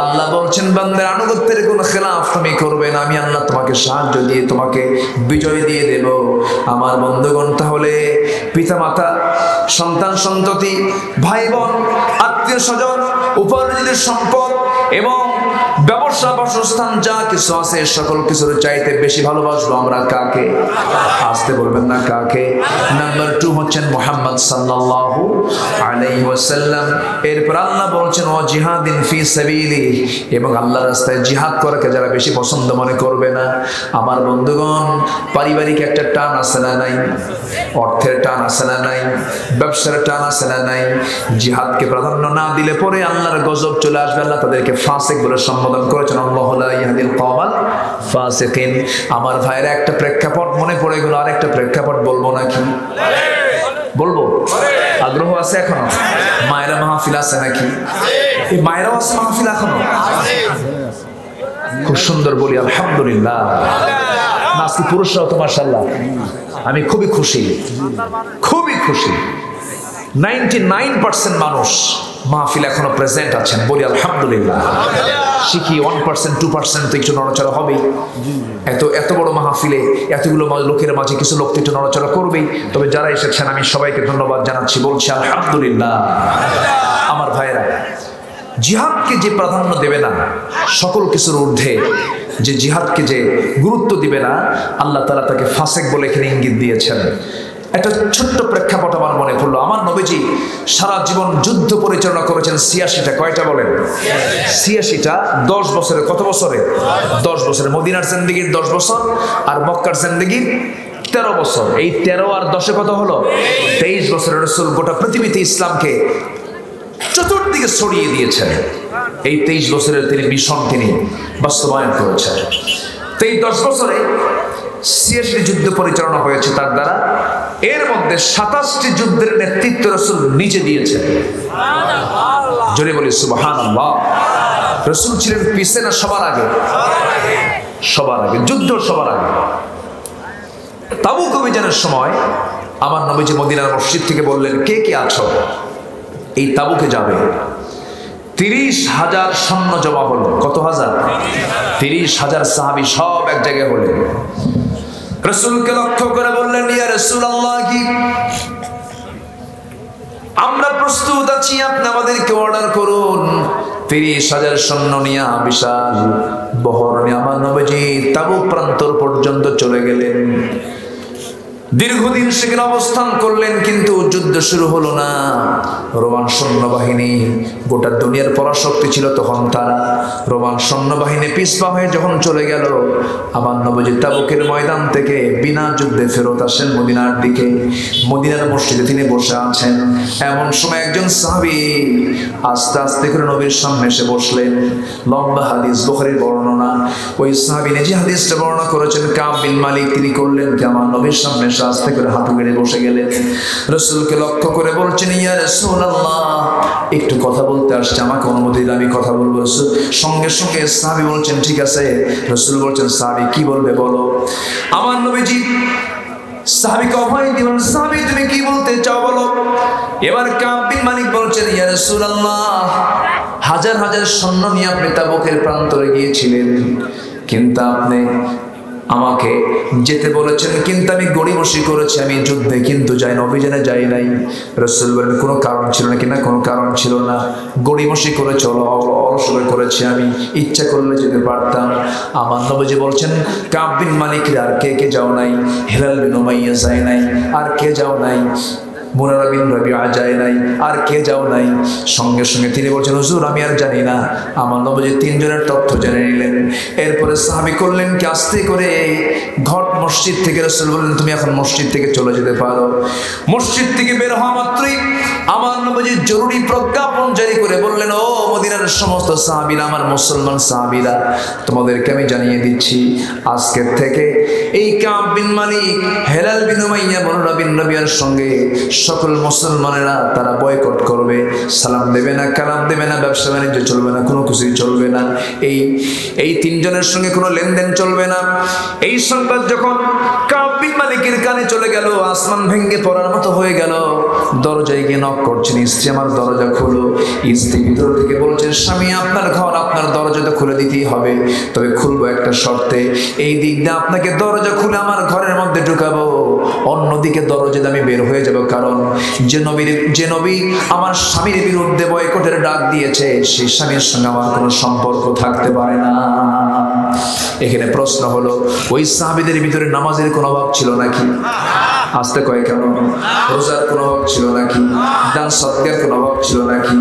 আল্লাহ বলছেন, বান্দার আনুগত্যের কোনো খেলাফ তুমি করবে না, আমি আল্লাহ তোমাকে সাহায্য দিয়ে তোমাকে বিজয় দিয়ে দেব। আমার বন্ধুগণ, তাহলে পিতামাতা, সন্তান সন্ততি, ভাই বোন, আত্মীয় স্বজন, উপার্জিত সম্পদ এবং ব্যবসা বসা বাসস্থান যা কিছু আছে সকল কিছুর চাইতে বেশি ভালোবাসবো আমরা কাকে? আসতে বলবেন না কাকে? নাম্বার 2 হচ্ছেন মুহাম্মদ সাল্লাল্লাহু আলাইহি ওয়াসাল্লাম। এরপর আল্লাহ বলছেন ও জিহাদিন ফি সাবিলি, এবং আল্লাহর রাস্তায় জিহাদ করাকে যারা বেশি পছন্দ মনে করবে না। আমার বন্ধুগণ, পারিবারিক একটা টান আছে না নাই? অর্থের টান আছে না নাই? ব্যবসার টান আছে না নাই? জিহাদকে প্রাধান্য না দিলে পরে আল্লাহর গজব চলে আসবে। আল্লাহ তাদেরকে ফাসিক বলে সম্বোধন করেছেন, আল্লাহু লা ইয়াহদিল কওমাল ফাসিকিন। আমার ভাইরা একটা প্রেক্ষাপট মনে পড়ে গেল, আরেকটা প্রেক্ষাপট বলবো নাকি? বলবো? আগ্রহ আছে এখনো? মায়েরা মাহফিল আছে নাকি? এই মায়েরাও আছে মাহফিল এখনো? খুব সুন্দর বলি আলহামদুলিল্লাহ। আজকে পুরুষরাও তো মাশাআল্লাহ, আমি খুবই খুশি, খুবই খুশি। 99% মানুষ মাহফিল এখনো প্রেজেন্ট আছেন, বলি আলহামদুলিল্লাহ। শিখি 1% 2% তো একটু নড়াচড়া হবেই। এত বড় মাহফিলে এতগুলো লোকের মাঝে কিছু লোক একটু নড়াচড়া করবেই। তবে যারা এসেছেন আমি সবাইকে ধন্যবাদ জানাচ্ছি, বলছি আলহামদুলিল্লাহ। আমার ভাইরা, জিহাদকে যে প্রাধান্য দেবে না, সকল কিছুর ঊর্ধ্বে যে জিহাদকে যে গুরুত্ব দিবে না, আল্লাহ তাআলা তাকে ফাসিক বলে এখানে ইঙ্গিত দিয়েছেন। একটা ছোট্ট প্রেক্ষাপট আমার মনে পড়লো। আমার নবীজি সারা জীবন যুদ্ধ পরিচালনা করেছেন 86টা। কয়টা বলেন? 86টা। 10 বছরে, কত বছরে? 10 বছরে। মদিনার জিন্দেগির 10 বছর আর মক্কার জিন্দেগির 13 বছর। এই 13 আর 10-এ কত হলো? 23 বছরে রাসূল গোটা পৃথিবীতে ইসলামকে চতুর্দিকে ছড়িয়ে দিয়েছেন। এই 23 বছরের তিনি মিশন তিনি বাস্তবায়ন করেছেন। তো এই 10 বছরে 86টি যুদ্ধ পরিচালনা হয়েছে তার দ্বারা। এর মধ্যে 27টি যুদ্ধের নেতৃত্ব রাসূল নিজে দিয়েছেন। জোরে বলি সুবহানাল্লাহ। রাসূল ছিলেন পিছে না সবার আগে? সবার আগে। যুদ্ধ সবার আগে। তাবুক অভিযানের সময় আমার নবীজি মদিনার মসজিদ থেকে বললেন, কে কে আছো এই তাবুকে যাবে? 30,000 সৈন্য জমা হলো। কত হাজার? 30,000 সাহাবী সব এক জায়গায় হলেন। রাসূলকে লক্ষ্য করে বললেন, ইয়া রাসূলুল্লাহ, কি আমরা প্রস্তুত আছি, আপনি আমাদেরকে অর্ডার করুন। 30,000 সৈন্য নিয়ে বিশাল বহর নিয়ে আমার নবীজি তাবুক প্রান্তর পর্যন্ত চলে গেলেন। দীর্ঘদিন সেখানে অবস্থান করলেন, কিন্তু যুদ্ধ শুরু হলো না। রোমান সৈন্যবাহিনী, গোটা দুনিয়ার পরাশক্তি ছিল তখন তারা। রোমান সৈন্যবাহিনী পিছপা হয়ে যখন চলে গেল, আমার নবীজি তাবুকের ময়দান থেকে বিনা যুদ্ধে ফেরত আসেন মদিনার দিকে। মদিনার মসজিদে তিনি বসে আছেন। এমন সময় একজন সাহাবী আস্তে আস্তে করে নবীর সামনে এসে বসলেন। লম্বা হাদিস, বুখারীর বর্ণনা। ওই সাহাবী নিজে হাদিসটা বর্ণনা করেছেন। কাব বিন মালিক তিনি করলেন কি, আমার নবীর সামনে আস্তে করে হাঁটু গেড়ে বসে গেলেন। রাসূলকে লক্ষ্য করে বলছেন, ইয়া রাসূলুল্লাহ, একটু কথা বলতে আসছে, আমাকে অনুমতি দিলে আমি কথা বলবো। সঙ্গে সঙ্গে সাহাবী বলছেন ঠিক আছে। রাসূল বলছেন, সাহাবী কি বলবে বলো। আমার নবীজি সাহাবীকে অভয় দিলেন, সাহাবী তুমি কি বলতে চাও বলো। এবার কাব বিন মালিক বলছেন, ইয়া রাসূলুল্লাহ, হাজার হাজার সৈন্য নিয়ে আপনি তাবুকের প্রান্তরে গিয়েছিলেন, কিন্তু আপনি আমাকে যেতে বলেছেন, কিন্তু আমি গড়িমসি করেছি, আমি যুদ্ধে কিন্তু যাই না, অভিযানে যাই নাই। রাসূল বলেন, কোনো কারণ ছিল না কিনা? কোনো কারণ ছিল না, গড়িমসি করেছি, অলসতা করেছি, আমি ইচ্ছা করলে যেতে পারতাম। আমার নবীজি বলছেন, কাব বিন মালিক আর কে কে যাও নাই? হিলাল বিন উমাইয়া যায় নাই। আর কে যাও নাই? মুরারা বিন রাবিআ যায় নাই। আর কে যাও নাই? সঙ্গে সঙ্গে তিনি বলছেন, হুজুর আমি আর জানি না। আমার নবীজি 3 জনের তথ্য জেনে নিলেন। এরপরে সাহাবী করলেন কি, আস্তে করে ঘট মসজিদ থেকে রাসূল বললেন, তুমি এখন মসজিদ থেকে চলে যেতে পারো। মসজিদ থেকে বের হওয়া মাত্রই আমার নবীজি জরুরি প্রজ্ঞাপন জারি করে বললেন, ও মদিনার সমস্ত সাহাবীরা, আমার মুসলমান সাহাবীরা, তোমাদেরকে আমি জানিয়ে দিচ্ছি, আজকের থেকে এই কাব বিন মালিক, হিলাল বিন উমাইয়া, মুরারা বিন রাবিআর সঙ্গে সকল মুসলমানেরা তারা বয়কট করবে। সালাম দেবে না, কালাম দেবে না, ব্যবসা বাণিজ্য চলবে না, কোনো কিছুই চলবে না। এই 3 জনের সঙ্গে কোনো লেনদেন চলবে না। এই সংবাদ যখন কাব বিন মালিকের কানে চলে গেল, আসমান ভেঙে পড়ার মতো হয়ে গেল। দরজায় গিয়ে নক করছেন, স্ত্রী আমার দরজা খোলো। স্ত্রী ভিতর থেকে বলছেন, স্বামী আপনার ঘর, আপনার দরজা তো খুলে দিতেই হবে, তবে খুলবো একটা শর্তে। এই দিক দিয়ে আপনাকে দরজা খুলে আমার ঘরের মধ্যে ঢুকাবো, অন্যদিকে দরজা আমি বের হয়ে যাব, কারণ যে নবী আমার স্বামীর বিরুদ্ধে বয়কটের ডাক দিয়েছে সেই স্বামীর সঙ্গে আমার কোনো সম্পর্ক থাকতে পারে না। এখানে প্রশ্ন হলো, ওই সাহাবীদের ভিতরে নামাজের কোনো অভাব ছিল নাকি? আসতে কয় কেন? রোজার কোনো অভাব ছিল নাকি? দান সদকার কোনো অভাব ছিল নাকি?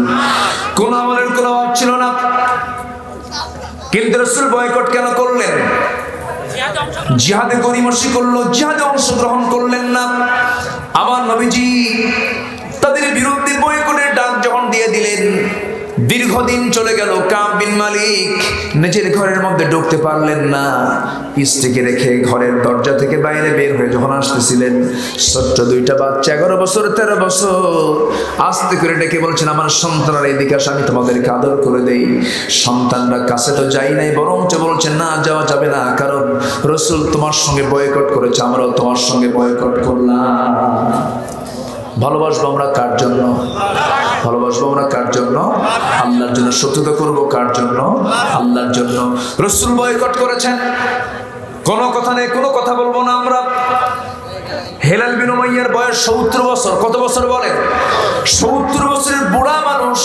কোন আমলের কোনো অভাব ছিল না, কিন্তু রাসূল বয়কট কেন করলেন? জিহাদে গরিমসি করলো, জিহাদে অংশগ্রহণ করলেন না। আমার নবীজি তাদের বিরুদ্ধে বয়কটের ডাক যখন দিয়ে দিলেন, দীর্ঘদিন চলে গেল। কাব বিন মালিক নিজের ঘরের মধ্যে ঢুকতে পারলেন না। স্ত্রীকে রেখে ঘরের দরজা থেকে বাইরে বের হয়ে যখন আসতেছিলেন, ছোট্ট দুইটা বাচ্চা 11 বছর 13 বছর আস্তে করে ডেকে বলছেন, আমার সন্তানরা এদিকে আসে, আমি তোমাদেরকে আদর করে দেই। সন্তানরা কাছে তো যাই নাই, বরঞ্চ বলছেন না, যাওয়া যাবে না, কারণ রাসূল তোমার সঙ্গে বয়কট করেছে, আমরাও তোমার সঙ্গে বয়কট করলাম। ভালোবাসবো আমরা কার জন্য? ভালোবাসবো আমরা কার জন্য? আল্লাহর জন্য। শত্রুতা করবো কার জন্য? আল্লাহর জন্য। রাসূল বয়কট করেছেন, কোনো কথা নেই, কোনো কথা বলবো না আমরা। হেলাল বিন উমাইয়ার বয়স 70 বছর। কত বছর বলেন? 70 বছরের বুড়া মানুষ,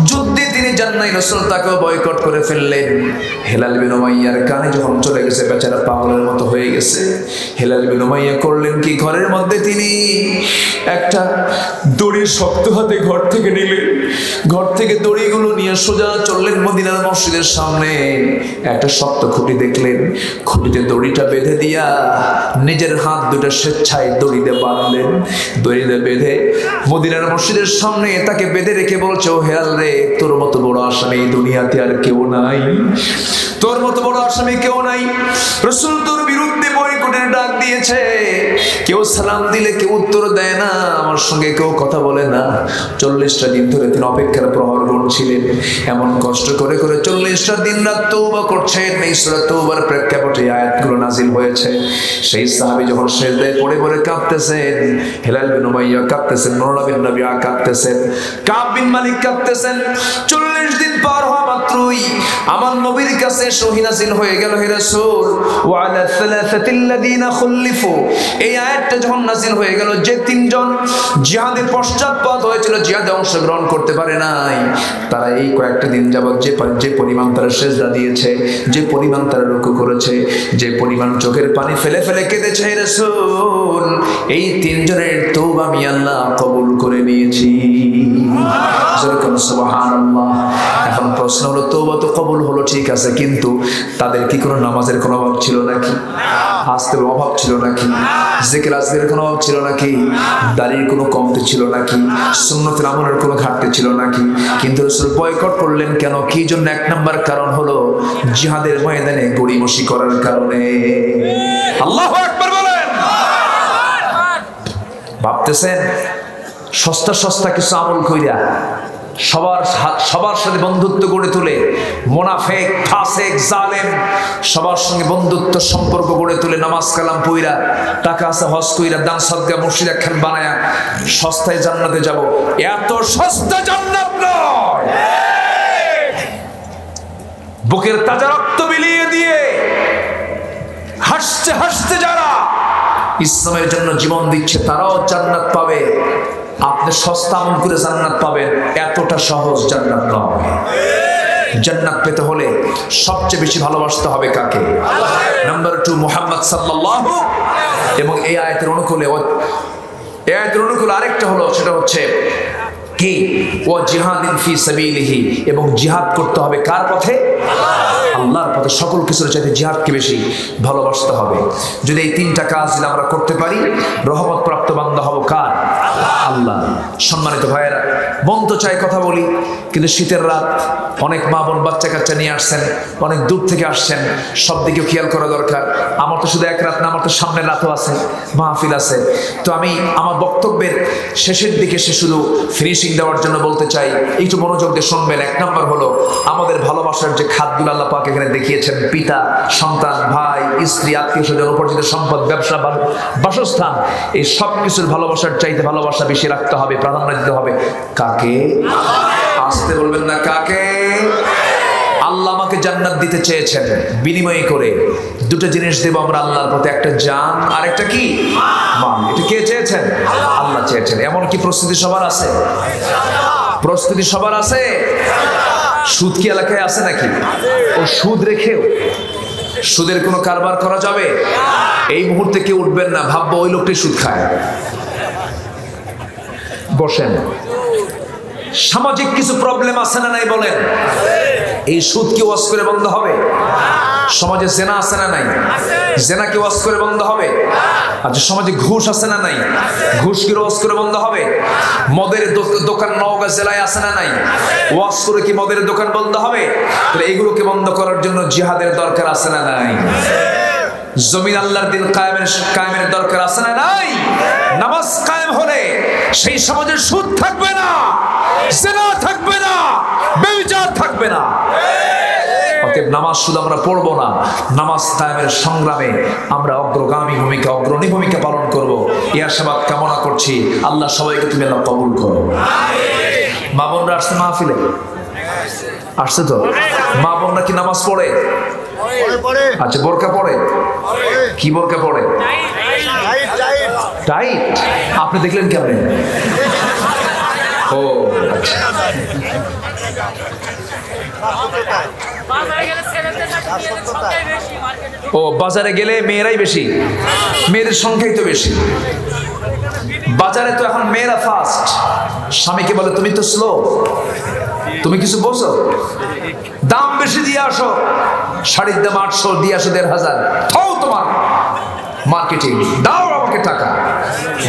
যুদ্ধে তিনি যান নাই, রাসূল তাকেও বয়কট করে ফেললেন। হেলাল বিন উমাইয়ার কানে যখন চলে গেছে, বেচারা পাগলের মতো হয়ে গেছে। হেলাল বিন উমাইয়া করলেন কি, ঘরের মধ্যে তিনি একটা দড়ি শক্ত হাতে ঘর থেকে নিলেন। ঘর থেকে দড়িগুলো নিয়ে সোজা চললেন মদিনার মসজিদের সামনে। একটা শক্ত খুঁটি দেখলেন, খুঁটিতে দড়িটা বেঁধে দিয়া নিজের হাত দুটো স্বেচ্ছায় দড়িতে বাঁধলেন। দড়িতে বেঁধে মদিনার মসজিদের সামনে তাকে বেঁধে রেখে বলছে, ও হেলাল রে, তোর মতো বড় আসামি এই দুনিয়াতে আর কেউ নাই, তোর মতো বড় আসামি কেউ নাই। রাসূল তোর বিরুদ্ধে বয়কটের ডাক দিয়েছে, কেউ সালাম দিলে কেউ উত্তর দেয় না, আমার সঙ্গে কেউ কথা বলে না। 40টা দিন ধরে তিনি অপেক্ষার প্রহর গুনছিলেন। এমন কষ্ট করে করে 40টা দিন রাত তওবা করছেন। এই সূরা তওবার প্রেক্ষাপটে আয়াতগুলো নাজিল হয়েছে। সেই সাহাবী যখন সিজদায় পড়ে পড়ে কাঁদতেছেন, হেলাল বিন উমাইয়া কাঁদতেছেন, নুরুল্লাহ বিন রাবিআ কাঁদতেছেন, কাব বিন মালিক কাঁদতেছেন। 40 দিন পার হওয়া মাত্রই আমার নবীর কাছে ওহী নাজিল হয়ে গেল, হে রাসূল, ওয়া আলা সালাসাতিল্লাযিনা খুল্লিফু। এই আয়াতটা যখন নাজিল হয়ে গেল, যে 3 জন জিহাদে পশ্চাৎপদ হয়েছিল, জিহাদে অংশগ্রহণ করতে পারে নাই, তারা এই কয়েকটা দিন যাবত যে পরিমাণ তারা সিজদা দিয়েছে, যে পরিমাণ তারা রুকু করেছে, যে পরিমাণ চোখের পানি ফেলে ফেলে কেঁদেছে, হে রাসূল, এই 3 জনের তওবা আমি আল্লাহ কবুল করে নিয়েছি। সুবহানাল্লাহ। এখন প্রশ্ন হলো, তওবা তো কবুল হলো, ঠিক আছে, কিন্তু তাদের কি কোনো নামাজের কোনো অভাব ছিল নাকি? আসতের অভাব ছিল নাকি? জিকির আজকারের কোনো অভাব ছিল নাকি? দাড়ির কোনো কমতি ছিল নাকি? সুন্নতের আমলের কোনো ঘাটতি ছিল নাকি? কিন্তু রাসূল বয়কট করলেন কেন? কি জন্য? 1 নাম্বার কারণ হলো জিহাদের ময়দানে গড়িমসি করার কারণে। আল্লাহু আকবার বলেন। ভাবতেছেন সস্তা সস্তা কিছু আমল কইরা সবার সাথে বন্ধুত্ব গড়ে তুলে, মুনাফিক, ফাসিক, জালেম সবার সঙ্গে বন্ধুত্ব সম্পর্ক গড়ে তুলে, নামাজ কালাম পইরা, টাকা আছে হজ কইরা, দান সদকা মসজিদ একখান বানায়া সস্তায় জান্নাতে যাব, এত সস্তা জান্নাত নয়। বুকের তাজা রক্ত বিলিয়ে দিয়ে হাসতে হাসতে যারা ইসলামের জন্য জীবন দিচ্ছে, তারাও জান্নাত পাবে। আপনি সস্তা আমল করে জান্নাত পাবেন, এতটা সহজ জান্নাত নয়। জান্নাত পেতে হলে সবচেয়ে বেশি ভালোবাসতে হবে কাকে? নাম্বার 2 মুহাম্মদ সাল্লাল্লাহু। এবং এই আয়াতের অনুকূলে আরেকটা হলো, সেটা হচ্ছে কি, ও জিহাদিন ফি সাবিলিহি, এবং জিহাদ করতে হবে কার পথে? আল্লাহর পথে। সকল কিছুর চাইতে জিহাদকে বেশি ভালোবাসতে হবে। যদি এই 3টা কাজ যদি আমরা করতে পারি, রহমত প্রাপ্ত বান্দা হব কার? আল্লাহ। সম্মানিত ভাইয়েরা, মন তো চাই কথা বলি, কিন্তু শীতের রাত, অনেক মা বোন বাচ্চা কাচ্চা নিয়ে আসছেন, অনেক দূর থেকে আসছেন, সব দিকেও খেয়াল করা দরকার। আমার তো শুধু 1 রাত না, আমার তো সামনের রাতও আছে, মাহফিল আছে। তো আমি আমার বক্তব্যের শেষের দিকে শুধু ফিনিশিং দেওয়ার জন্য বলতে চাই, একটু মনোযোগ দিয়ে শুনবেন। 1 নম্বর হলো, আমাদের ভালোবাসার যে খাতগুলো আল্লাহ পাক এখানে দেখিয়েছেন, পিতা, সন্তান, ভাই, স্ত্রী, আত্মীয় স্বজন, উপার্জিত সম্পদ, ব্যবসা, বাসস্থান, এই সব কিছুর ভালোবাসার চাইতে ভালোবাসা বেশি রাখতে হবে, প্রাধান্য দিতে হবে কাকে? আসতে বলবেন না, কাকে? আল্লাহ আমাকে জান্নাত দিতে চেয়েছেন, বিনিময় করে 2টা জিনিস দেব আমরা আল্লাহর পথে, একটা জান আর একটা কি? মাল। এটা কে চেয়েছেন? আল্লাহ চেয়েছেন। এমন কি প্রস্তুতি সবার আছে? প্রস্তুতি সবার আছে? সুদ কি এলাকায় আছে নাকি? ও সুদ রেখেও সুদের কোনো কারবার করা যাবে? এই মুহূর্তে কেউ উঠবেন না, ভাববো ওই লোকটি সুদ খায়। বসেন। সামাজিক কিছু প্রবলেম আছে না নাই বলেন? এই সুদ কি ওয়াজ করে বন্ধ হবে? সমাজে জেনা আছে না নাই? জেনা কি ওয়াজ করে বন্ধ হবে? আচ্ছা, সমাজে ঘুষ আছে না নাই? ঘুষ কি ওয়াজ করে বন্ধ হবে? মদের দোকান নওগাঁ জেলায় আছে না নাই? ওয়াজ করে কি মদের দোকান বন্ধ হবে? তাহলে এগুলোকে বন্ধ করার জন্য জিহাদের দরকার আছে না নাই? জমিন আল্লাহর দিন কায়েমের দরকার আছে না নাই? নামাজ কায়েম হলে সেই সমাজে সুদ থাকবে না, জিনা থাকবে না, ব্যভিচার থাকবে না। অতএব নামাজ শুধু আমরা পড়বো না, নামাজ কায়েমের সংগ্রামে আমরা অগ্রণী ভূমিকা পালন করব। এই আশাবাদ কামনা করছি। আল্লাহ সবাইকে তুমি আল্লাহ কবুল করো। মা বোনরা আসছে মাহফিলে? আসছে তো? মা বোনরা কি নামাজ পড়ে? আচ্ছা, বোরকা পড়ে? কি বোরকা পড়ে? টাইট। আপনি দেখলেন কেমন? ও আচ্ছা। ও বাজারে গেলে মেয়েরাই বেশি, মেয়েদের সংখ্যাই তো বেশি। বাজারে তো এখন মেয়েরা ফার্স্ট। স্বামীকে বলে তুমি তো স্লো, তুমি কিছু বোঝো, দাম বেশি দিয়ে আসো, শাড়ির দাম 800, দিয়ে আসো 1500। থাও তোমার মার্কেটিং, দাও আমাকে টাকা।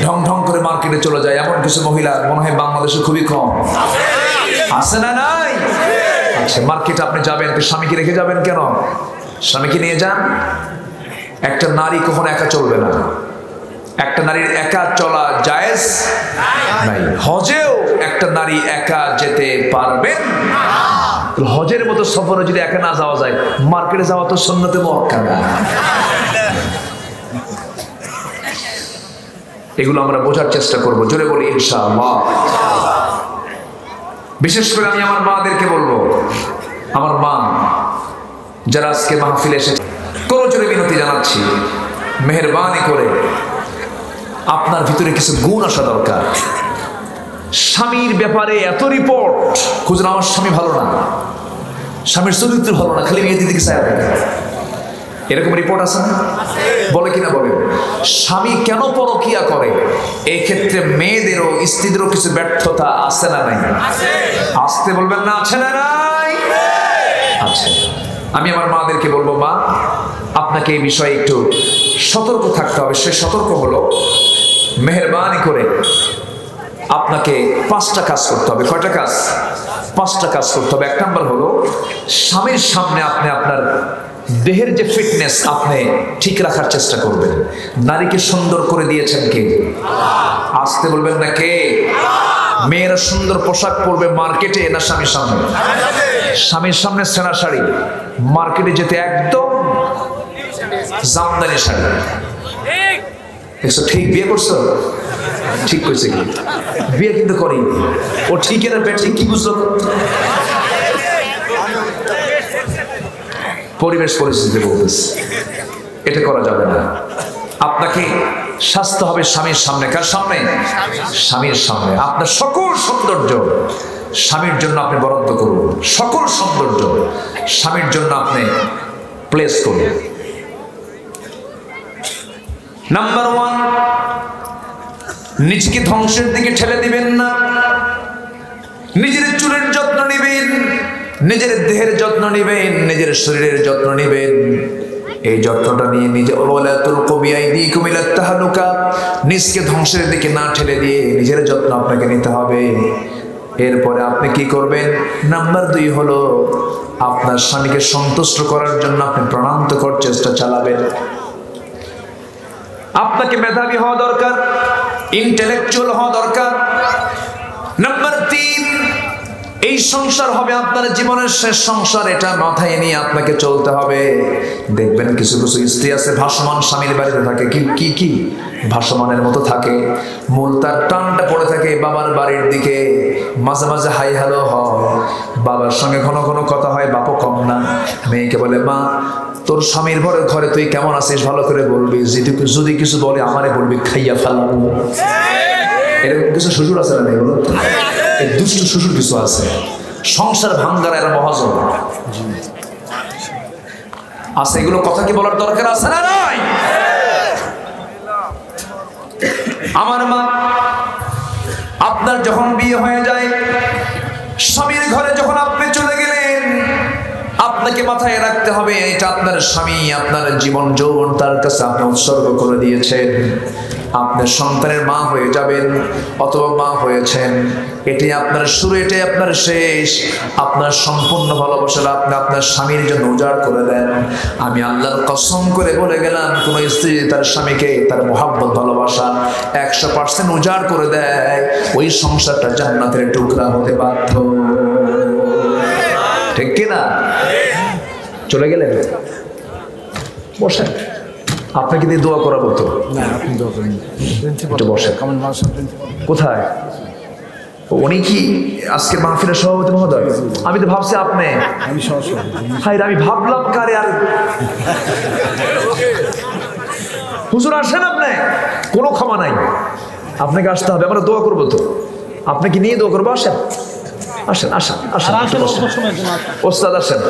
ঢং ঢং করে মার্কেটে চলে যায়। এমন কিছু মহিলা মনে হয় বাংলাদেশে খুবই কম। আছে না নাই? আচ্ছা, মার্কেটে আপনি যাবেন, স্বামীকে রেখে যাবেন কেন? স্বামীকে নিয়ে যান। একটা নারী কখনো একা চলবে না। একটা নারীর একা চলা জায়েজ নাই। হজেও একটা নারী একা যেতে পারবেন। হজের মতো সফরে যদি একা না যাওয়া যায়, মার্কেটে যাওয়া তো সুন্নতে মুআক্কাদা। এগুলো আমরা বোঝার চেষ্টা করব। জোরে বলি ইনশাআল্লাহ। বিশেষ করে আমি আমার মাদেরকে বলবো, আমার মা যারা আজকে মাহফিলে এসেছে, করজোরে বিনতি জানাচ্ছি, মেহেরবানি করে আপনার ভিতরে কিছু গুণ আসা দরকার। স্বামীর ব্যাপারে এত রিপোর্ট খুঁজুন, আমার স্বামী ভালো না, স্বামীর চরিত্র ভালো না, খালি মেয়ে দিদিকে চায় না, এরকম রিপোর্ট আছে না? বলে কিনা বলে? স্বামী কেন পরকিয়া করে, এই ক্ষেত্রে মেয়েদেরও স্ত্রীদেরও কিছু ব্যর্থতা আছে না নাই? আসতে বলবেন না, আছে না নাই? আছে। আমি আমার মাদেরকে বলবো, মা আপনাকে এই বিষয়ে একটু সতর্ক থাকতে হবে। সে সতর্ক হলো, মেহেরবানি করে আপনাকে 5টা কাজ করতে হবে। কয়টা কাজ? 5টা কাজ করতে হবে। 1 নম্বর হলো, স্বামীর সামনে আপনি আপনার দেহের যে ফিটনেস আপনি ঠিক রাখার চেষ্টা করবেন। নারীকে সুন্দর করে দিয়েছেন কে? আসতে বলবেন না, কে? মেয়েরা সুন্দর পোশাক পরবে মার্কেটে না স্বামীর সামনে? স্বামীর সামনে সেনা শাড়ি, মার্কেটে যেতে একদম জামদানি শাড়ি। দেখছো? ঠিক বিয়ে করছো? ঠিক কইছে কি? বিয়ে কিন্তু করি। ও ঠিক এর ব্যাটিং কি বুঝলো? পরিবেশ পরিস্থিতি বলতেছে, এটা করা যাবে না। আপনাকে সাজতে হবে স্বামীর সামনে। কার সামনে? স্বামীর সামনে। আপনার সকল সৌন্দর্য স্বামীর জন্য আপনি বরাদ্দ করুন। সকল সৌন্দর্য স্বামীর জন্য আপনি প্লেস করুন। নাম্বার 1, নিজেকে ধ্বংসের দিকে ঠেলে দিবেন না। নিজের চুলের যত্ন নেবেন, নিজের দেহের যত্ন নেবেন, নিজের শরীরের যত্ন নেবেন। এই যত্নটা নিয়ে নিজকে ধ্বংসের দিকে না ঠেলে দিয়ে নিজের যত্ন আপনাকে নিতে হবে। এরপরে আপনি কি করবেন? নাম্বার 2 হলো, আপনার স্বামীকে সন্তুষ্ট করার জন্য আপনি প্রাণান্তকর চেষ্টা চালাবেন। আপনাকে মেধাবী হওয়া দরকার, ইন্টেলেকচুয়াল হওয়া দরকার। নাম্বার 3, এই সংসার হবে আপনার জীবনের শেষ সংসার, এটা মাথায় নিয়ে আপনাকে চলতে হবে। দেখবেন কিছু কিছু স্ত্রী আছে ভাসমান স্বামীর বাড়িতে থাকে, কি ভাসমানের মতো থাকে, মূল তার টানটা পড়ে থাকে বাবার বাড়ির দিকে। মাঝে মাঝে হাই হ্যালো হয়, বাবার সঙ্গে ঘন ঘন কথা হয়, বাপও কম না। মেয়েকে বলে, মা তোর স্বামীর ঘরে ঘরে তুই কেমন আছিস ভালো করে বলবি, যদি কিছু বলে আমারে বলবি খাইয়া ফেলাবো। এরকম কিছু শ্বশুর আছে না? এগুলো দুষ্ট শ্বশুর কিছু আছে, সংসার ভাঙ্গার এরা মহাজন আছে। এগুলো কথা কি বলার দরকার আছে না? নাই। আমার মা, আপনার যখন বিয়ে হয়ে যায়, স্বামীর ঘরে যখন আপনি চলে গেলেন, আপনাকে মাথায় রাখতে হবে এটা আপনার স্বামী, আপনার জীবন যৌবন তার কাছে আপনি উৎসর্গ করে দিয়েছেন। আপনার সন্তানের মা হয়ে যাবেন অথবা মা হয়েছেন, এটাই আপনার শুরু, এটাই আপনার শেষ। আপনার সম্পূর্ণ ভালোবাসাটা আপনি আপনার স্বামীর জন্য উজাড় করে দেন। আমি আল্লাহর কসম করে বলে গেলাম, কোন স্ত্রী তার স্বামীকে তার মোহাব্বত ভালোবাসা 100% উজাড় করে দেয়, ওই সংসারটা জান্নাতের টুকরা হতে বাধ্য। ঠিক কিনা? চলে গেলেন, বসেন, আপনাকে দিয়ে দোয়া করাবো তো। বসেন। কোথায় উনি? কি আজকের মাহফিলের সভাপতি মহোদয়? আমি তো ভাবছি আপনি। আমি ভাবলাম কারে। আর হুজুর আসেন, আপনি কোনো ক্ষমা নাই, আপনাকে আসতে হবে, আমরা দোয়া করবো তো, আপনাকে নিয়ে দোয়া করবো। আসেন আসেন আসেন আসেন, ওস্তাদ আসেন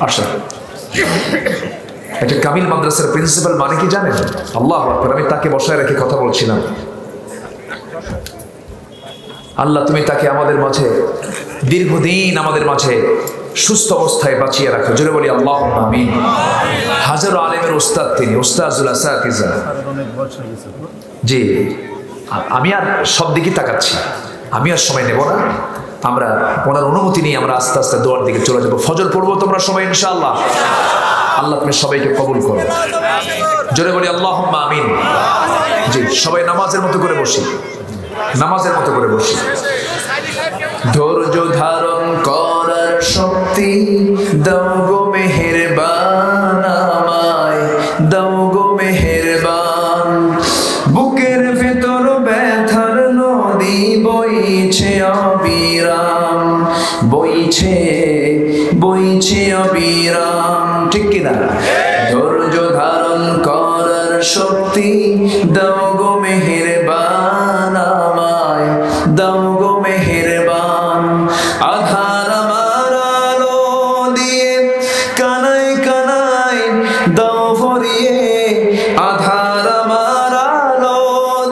আসেন। একটা কামিল মাদ্রাসার প্রিন্সিপাল মানে কি জানেন? আল্লাহু আকবার। আমি তাকে বসায় রেখে কথা বলছিলাম। আল্লাহ তুমি তাকে আমাদের মাঝে দীর্ঘদিন আমাদের মাঝে সুস্থ অবস্থায় বাঁচিয়ে রাখো। জোরে বলি আল্লাহুম্মা আমিন। হাজারো আলেমের ওস্তাদ তিনি, ওস্তাজুল আসাতিজা। জি, আমি আর সব দিকে তাকাচ্ছি, আমি আর সময় নেব না। আমরা ওনার অনুমতি নিয়ে আমরা আস্তে আস্তে দোয়ার দিকে চলে যাবো। ফজর পড়বো তোমরা সবাই ইনশাআল্লাহ। আল্লাহ তুমি সবাইকে কবুল করো। জোরে বলি আল্লাহুম্মা আমিন। জি, সবাই নামাজের মতো করে বসি, নামাজের মতো করে বসি। ধৈর্য ধারণ করার শক্তি দাও গো মেহেরবান, আমায় দাও গো মেহেরবান। বুকের ভেতর ব্যথার নদী বইছে অবিরাম, বইছে বইছে অবিরাম। ঠিক কিনা? ধৈর্য ধারণ করার শক্তি দাও গো মেহেরবান, আমায় দাও গো মেহেরবান। আধার আমার আলো দিয়ে কানায় কানায় দাও ভরিয়ে, আধার আমার আলো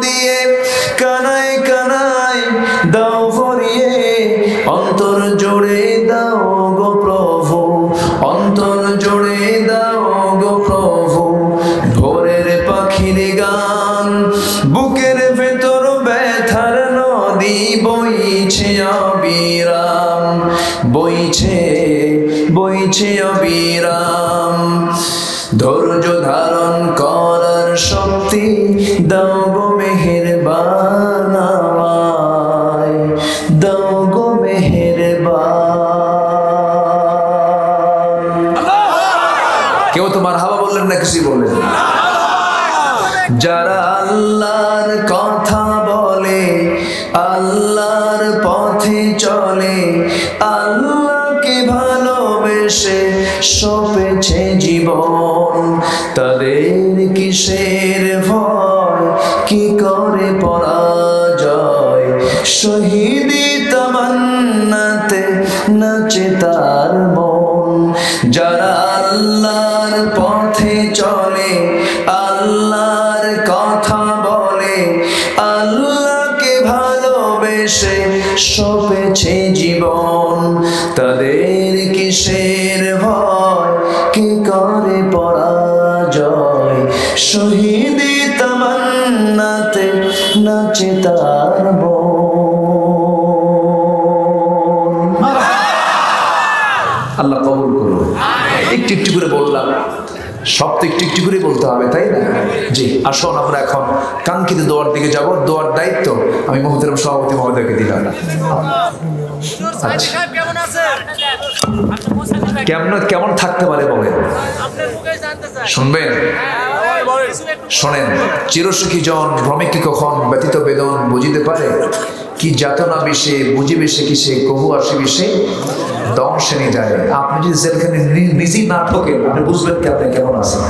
দিয়ে কানায় কানায় দাও ভরিয়ে। অন্তর জোড়ে দাও গো প্রভু, অন্তর জোড়ে দাও গো প্রভু। ভোরের পাখির গান, বুকের ভেতর ব্যথার নদী বইছে অবিরাম, বইছে বইছে অবিরাম। ধৈর্য ধারণ করার শক্তি দাও গো মেহেরবান, আমায় দাও গো মেহেরবান। কেউ তো মারহাবা বললেন না, কিছু বললেন? যারা আল্লাহর কথা বলে, আল্লাহর পথে চলে, আল্লাহকে ভালোবেসে সপেছে জীবন, তাদের কিসের ভয়, কি করে পরাজয়। শহীদি তামান্নাতে নাচে তার মন। যারা আল্লাহর পথে চলে, আল্লাহর কথা বলে, আল্লাহকে ভালোবেসে সপেছে জীবন, তাদের কিসের ভয়, কি করে পরাজয়। শহীদি তামান্নাতে নাচে তার মন। আল্লাহ কবুল করুন। একটু একটু করে বললাম, সব তো একটু একটু করে বলতে হবে, তাই না? জি, আসুন আমরা এখন কাঙ্ক্ষিত দোয়ার দিকে যাব। দোয়ার দায়িত্ব আমি মুহতারাম সভাপতি মহোদয়কে দিলাম। কেমন থাকতে পারে বলেন? শুনবেন? শোনেন। চিরসুখী জন ভ্রমে কি কখন ব্যতীত বেদন বুঝিতে পারে, কি যাতনা বিষে বুঝিবে সে কিসে কহু আসিবে সে দম শ্রেণী যায়। আপনি যদি জেলখানে নিজেই না ঢোকেন আপনি বুঝবেন কি আপনি কেমন আছেন।